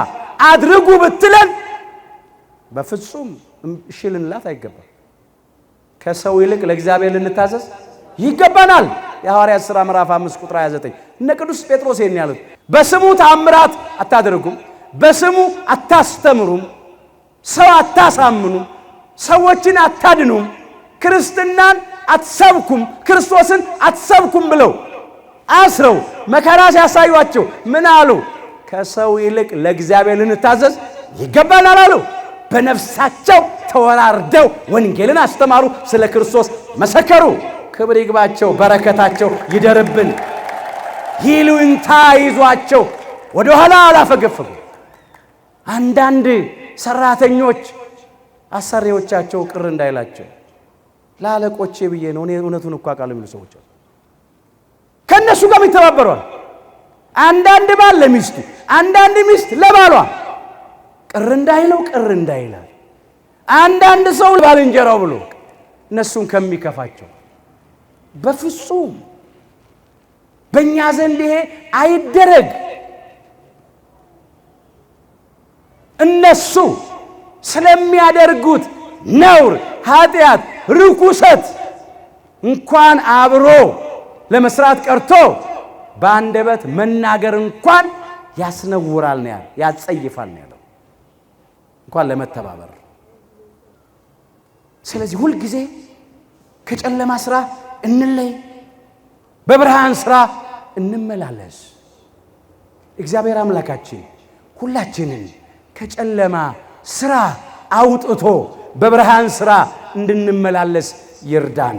አድርጉ ብትለን በፍጹም እሺ ልንላት አይገባም። ከሰው ይልቅ ለእግዚአብሔር ልንታዘዝ ይገባናል። የሐዋርያት ሥራ ምዕራፍ 5 ቁጥር 29 እነ ቅዱስ ጴጥሮስ ይሄን ያሉት በስሙ ተአምራት አታደርጉም፣ በስሙ አታስተምሩም፣ ሰው አታሳምኑም፣ ሰዎችን አታድኑም፣ ክርስትናን አትሰብኩም፣ ክርስቶስን አትሰብኩም ብለው አስረው መከራ ሲያሳዩአቸው ምን አሉ? ከሰው ይልቅ ለእግዚአብሔር ልንታዘዝ ይገባናል አሉ። በነፍሳቸው ተወራርደው ወንጌልን አስተማሩ፣ ስለ ክርስቶስ መሰከሩ። ክብር ይግባቸው፣ በረከታቸው ይደርብን። ይሉኝታ ይዟቸው ወደ ኋላ አላፈገፈጉ። አንዳንድ ሰራተኞች አሰሪዎቻቸው ቅር እንዳይላቸው ለአለቆቼ ብዬ ነው እኔ እውነቱን እኮ አውቃለሁ የሚሉ ሰዎች አሉ። ከነሱ ጋር ይተባበሯል። አንዳንድ ባል ለሚስቱ፣ አንዳንድ ሚስት ለባሏ ቅር እንዳይለው ቅር እንዳይላል። አንዳንድ ሰው ባልንጀራው ብሎ እነሱን ከሚከፋቸው በፍጹም በእኛ ዘንድ ይሄ አይደረግ። እነሱ ስለሚያደርጉት ነውር፣ ኃጢአት፣ ርኩሰት እንኳን አብሮ ለመስራት ቀርቶ በአንደበት መናገር እንኳን ያስነውራል ነው ያለው፣ ያጸይፋል ነው ያለው፣ እንኳን ለመተባበር። ስለዚህ ሁል ጊዜ ከጨለማ ሥራ እንለይ፣ በብርሃን ሥራ እንመላለስ። እግዚአብሔር አምላካችን ሁላችንን ከጨለማ ሥራ አውጥቶ በብርሃን ሥራ እንድንመላለስ ይርዳን።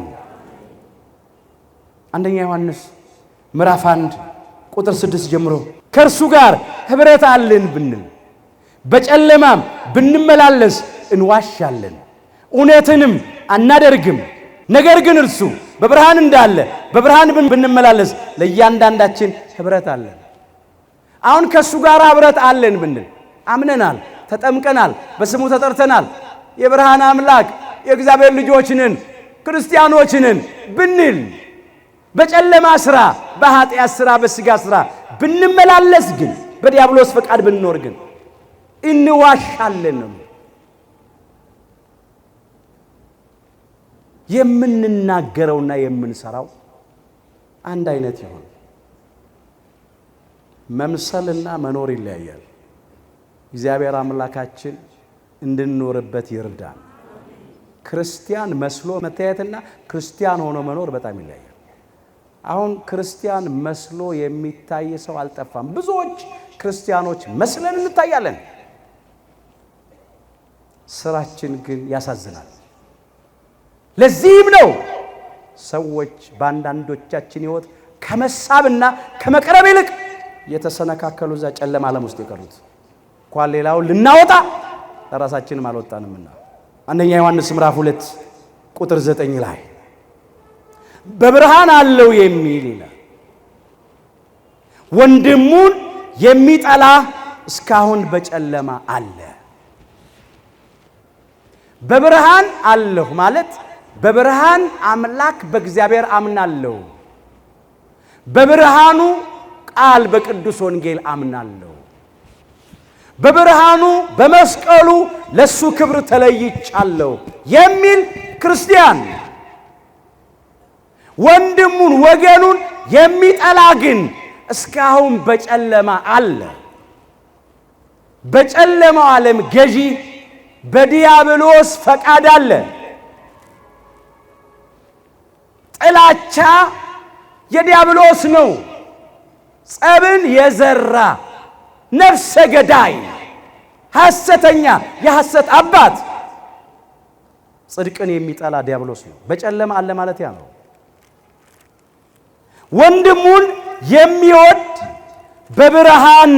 አንደኛ ዮሐንስ ምዕራፍ 1 ቁጥር 6 ጀምሮ ከእርሱ ጋር ኅብረት አለን ብንል በጨለማም ብንመላለስ እንዋሻለን፣ እውነትንም አናደርግም። ነገር ግን እርሱ በብርሃን እንዳለ በብርሃን ብንመላለስ ለእያንዳንዳችን ኅብረት አለን። አሁን ከእሱ ጋር ኅብረት አለን ብንል አምነናል፣ ተጠምቀናል፣ በስሙ ተጠርተናል፣ የብርሃን አምላክ የእግዚአብሔር ልጆችንን ክርስቲያኖችንን ብንል በጨለማ ሥራ፣ በኃጢአት ሥራ፣ በሥጋ ሥራ ብንመላለስ ግን በዲያብሎስ ፈቃድ ብንኖር ግን እንዋሻለን ነው። የምንናገረውና የምንሰራው አንድ አይነት ይሆን። መምሰልና መኖር ይለያያል። እግዚአብሔር አምላካችን እንድንኖርበት ይርዳን። ክርስቲያን መስሎ መታየትና ክርስቲያን ሆኖ መኖር በጣም ይለያያል። አሁን ክርስቲያን መስሎ የሚታይ ሰው አልጠፋም። ብዙዎች ክርስቲያኖች መስለን እንታያለን። ስራችን ግን ያሳዝናል። ለዚህም ነው ሰዎች በአንዳንዶቻችን ሕይወት ከመሳብና ከመቅረብ ይልቅ የተሰነካከሉ እዛ ጨለማ ዓለም ውስጥ የቀሩት እንኳን ሌላውን ልናወጣ ለራሳችንም አልወጣንምና። አንደኛ ዮሐንስ ምዕራፍ 2 ቁጥር 9 ላይ በብርሃን አለው የሚል ይላል፣ ወንድሙን የሚጠላ እስካሁን በጨለማ አለ። በብርሃን አለሁ ማለት በብርሃን አምላክ በእግዚአብሔር አምናለሁ፣ በብርሃኑ ቃል በቅዱስ ወንጌል አምናለሁ፣ በብርሃኑ በመስቀሉ ለሱ ክብር ተለይቻለሁ የሚል ክርስቲያን። ወንድሙን ወገኑን የሚጠላ ግን እስካሁን በጨለማ አለ። በጨለማው ዓለም ገዢ በዲያብሎስ ፈቃድ አለ። ጥላቻ የዲያብሎስ ነው። ጸብን የዘራ ነፍሰ ገዳይ ሐሰተኛ የሐሰት አባት ጽድቅን የሚጠላ ዲያብሎስ ነው። በጨለማ አለ ማለት ያ ነው። ወንድሙን የሚወድ በብርሃን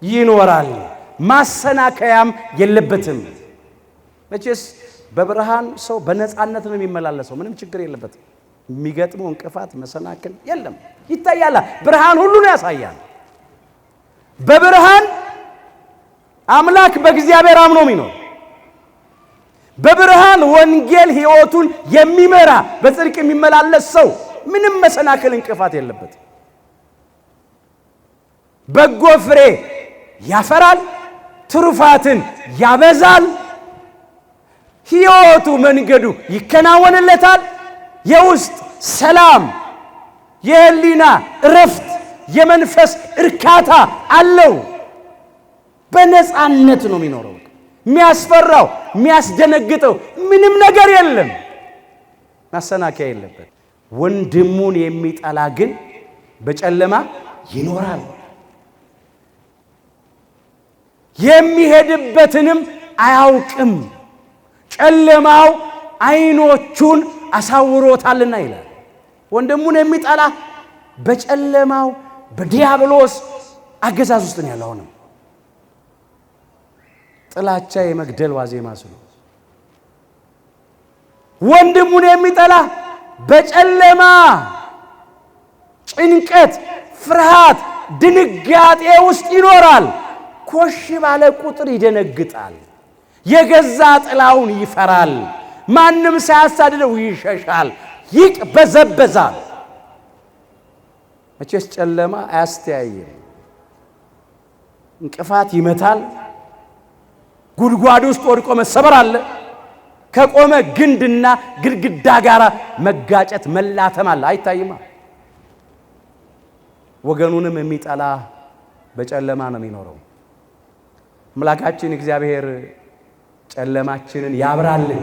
ይኖራል፣ ማሰናከያም የለበትም። መቼስ በብርሃን ሰው በነፃነት ነው የሚመላለሰው፣ ምንም ችግር የለበትም። የሚገጥመው እንቅፋት መሰናክል የለም። ይታያል። ብርሃን ሁሉን ያሳያል። በብርሃን አምላክ በእግዚአብሔር አምኖ የሚኖር በብርሃን ወንጌል ሕይወቱን የሚመራ በጽድቅ የሚመላለስ ሰው ምንም መሰናክል እንቅፋት የለበትም። በጎ ፍሬ ያፈራል፣ ትሩፋትን ያበዛል፣ ሕይወቱ መንገዱ ይከናወንለታል። የውስጥ ሰላም፣ የህሊና እረፍት፣ የመንፈስ እርካታ አለው። በነፃነት ነው የሚኖረው። የሚያስፈራው የሚያስደነግጠው ምንም ነገር የለም። ማሰናከያ የለበት። ወንድሙን የሚጠላ ግን በጨለማ ይኖራል፣ የሚሄድበትንም አያውቅም፣ ጨለማው ዓይኖቹን አሳውሮታልና ይላል። ወንድሙን የሚጠላ በጨለማው በዲያብሎስ አገዛዝ ውስጥ ነው ያለው። ነው ጥላቻ የመግደል ዋዜማ ስለ ወንድሙን የሚጠላ በጨለማ ጭንቀት፣ ፍርሃት፣ ድንጋጤ ውስጥ ይኖራል። ኮሽ ባለ ቁጥር ይደነግጣል። የገዛ ጥላውን ይፈራል። ማንም ሳያሳድደው ይሸሻል፣ ይቅበዘበዛል። መቼስ ጨለማ አያስተያይም። እንቅፋት ይመታል። ጉድጓድ ውስጥ ወድቆ መሰበር አለ። ከቆመ ግንድና ግድግዳ ጋር መጋጨት መላተም አለ። አይታይማ። ወገኑንም የሚጠላ በጨለማ ነው የሚኖረው። አምላካችን እግዚአብሔር ጨለማችንን ያብራልን።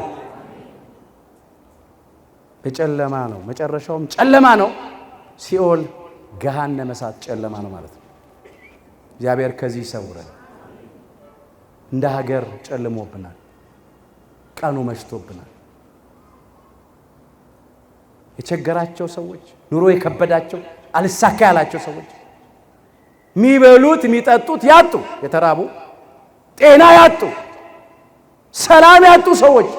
በጨለማ ነው መጨረሻውም ጨለማ ነው። ሲኦል ገሃነመ እሳት ጨለማ ነው ማለት ነው። እግዚአብሔር ከዚህ ይሰውረን። እንደ ሀገር ጨልሞብናል። ቀኑ መሽቶብናል። የቸገራቸው ሰዎች፣ ኑሮ የከበዳቸው፣ አልሳካ ያላቸው ሰዎች፣ የሚበሉት የሚጠጡት ያጡ፣ የተራቡ፣ ጤና ያጡ፣ ሰላም ያጡ ሰዎች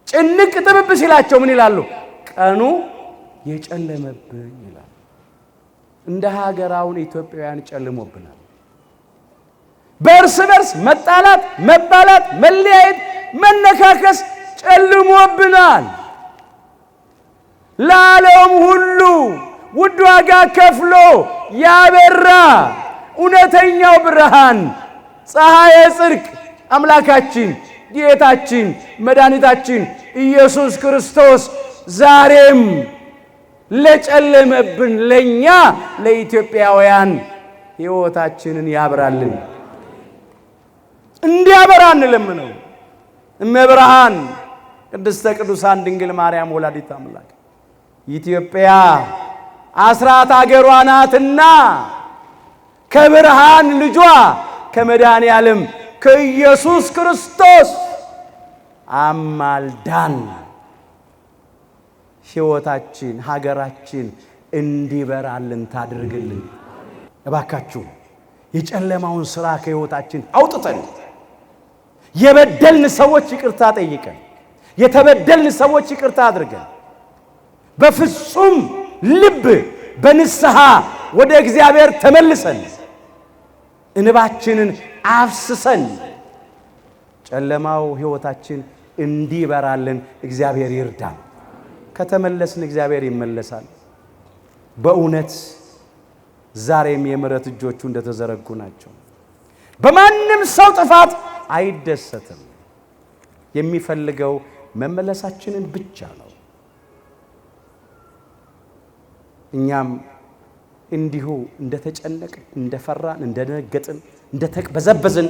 ጭንቅ ጥብብ ሲላቸው ምን ይላሉ? ቀኑ የጨለመብን ይላሉ። እንደ ሀገራውን ኢትዮጵያውያን ጨልሞብናል። በእርስ በርስ መጣላት፣ መባላት፣ መለያየት፣ መነካከስ ጨልሞብናል። ለዓለም ሁሉ ውድ ዋጋ ከፍሎ ያበራ እውነተኛው ብርሃን ፀሐየ ጽድቅ አምላካችን ጌታችን መድኃኒታችን ኢየሱስ ክርስቶስ ዛሬም ለጨለመብን ለኛ ለኢትዮጵያውያን ሕይወታችንን ያብራልን። እንዲያበራ እንለምነው። እመብርሃን ቅድስተ ቅዱሳን ድንግል ማርያም ወላዲተ አምላክ ኢትዮጵያ አስራት አገሯ ናትና ከብርሃን ልጇ ከመድኃኔ ዓለም ከኢየሱስ ክርስቶስ አማልዳን ሕይወታችን ሀገራችን እንዲበራልን ታድርግልን። እባካችሁ የጨለማውን ሥራ ከሕይወታችን አውጥተን የበደልን ሰዎች ይቅርታ ጠይቀን የተበደልን ሰዎች ይቅርታ አድርገን በፍጹም ልብ በንስሐ ወደ እግዚአብሔር ተመልሰን እንባችንን አፍስሰን ጨለማው ሕይወታችን እንዲበራልን እግዚአብሔር ይርዳን። ከተመለስን እግዚአብሔር ይመለሳል። በእውነት ዛሬም የምሕረት እጆቹ እንደተዘረጉ ናቸው። በማንም ሰው ጥፋት አይደሰትም። የሚፈልገው መመለሳችንን ብቻ ነው። እኛም እንዲሁ እንደተጨነቅን፣ እንደፈራን፣ እንደደነገጥን፣ እንደተቅበዘበዝን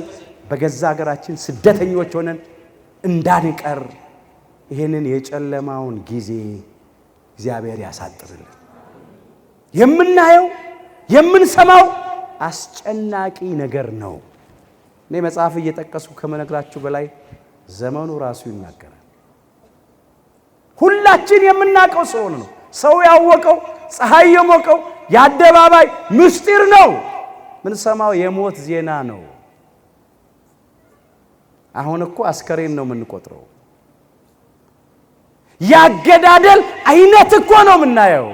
በገዛ ሀገራችን ስደተኞች ሆነን እንዳንቀር ይህንን የጨለማውን ጊዜ እግዚአብሔር ያሳጥርልን። የምናየው የምንሰማው አስጨናቂ ነገር ነው። እኔ መጽሐፍ እየጠቀሱ ከመነግራችሁ በላይ ዘመኑ ራሱ ይናገራል። ሁላችን የምናውቀው ስለሆነ ነው። ሰው ያወቀው ፀሐይ የሞቀው የአደባባይ ምስጢር ነው። ምን ሰማው የሞት ዜና ነው። አሁን እኮ አስከሬን ነው የምንቆጥረው። ያገዳደል አይነት እኮ ነው የምናየው።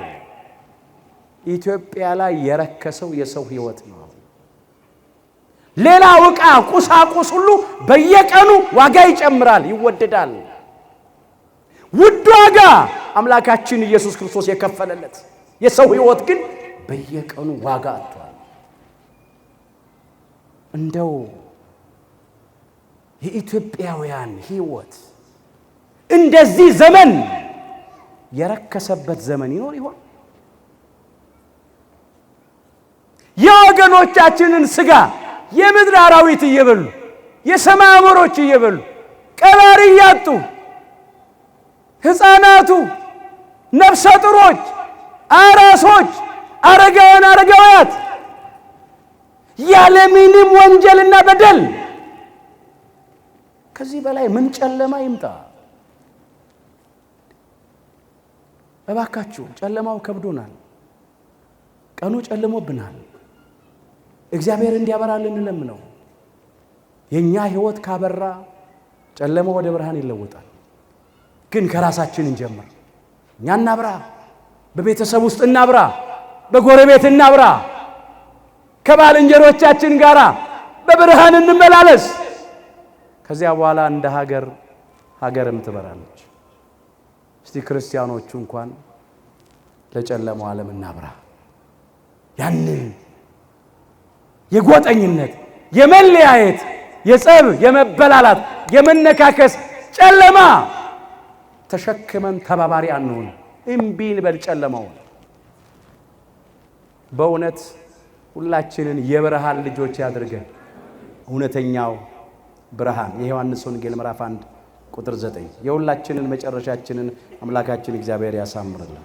ኢትዮጵያ ላይ የረከሰው የሰው ሕይወት ነው። ሌላ ዕቃ ቁሳቁስ ሁሉ በየቀኑ ዋጋ ይጨምራል፣ ይወደዳል። ውድ ዋጋ አምላካችን ኢየሱስ ክርስቶስ የከፈለለት የሰው ሕይወት ግን በየቀኑ ዋጋ አጥቷል። እንደው የኢትዮጵያውያን ሕይወት እንደዚህ ዘመን የረከሰበት ዘመን ይኖር ይሆን? የወገኖቻችንን ሥጋ የምድር አራዊት እየበሉ የሰማይ አሞሮች እየበሉ ቀባሪ እያጡ ሕፃናቱ፣ ነፍሰ ጡሮች፣ አራሶች፣ አረጋውያን፣ አረጋውያት ያለምንም ወንጀልና በደል ከዚህ በላይ ምን ጨለማ ይምጣ? እባካችሁ ጨለማው ከብዶናል። ቀኑ ጨልሞብናል። እግዚአብሔር እንዲያበራልን እንለምነው። የኛ ሕይወት ካበራ ጨለማው ወደ ብርሃን ይለወጣል። ግን ከራሳችን እንጀምር። እኛ እናብራ፣ በቤተሰብ ውስጥ እናብራ፣ በጎረቤት እናብራ፣ ከባልንጀሮቻችን ጋር በብርሃን እንመላለስ። ከዚያ በኋላ እንደ ሀገርም ትበራለች። እስቲ ክርስቲያኖቹ እንኳን ለጨለማው ዓለም እናብራ። ያንን የጎጠኝነት፣ የመለያየት፣ የጸብ፣ የመበላላት፣ የመነካከስ ጨለማ ተሸክመን ተባባሪ አንሆን። እምቢ እንበል ጨለማውን። በእውነት ሁላችንን የብርሃን ልጆች ያድርገን። እውነተኛው ብርሃን የዮሐንስ ወንጌል ምዕራፍ 1 ቁጥር 9 የሁላችንን መጨረሻችንን አምላካችን እግዚአብሔር ያሳምርልን።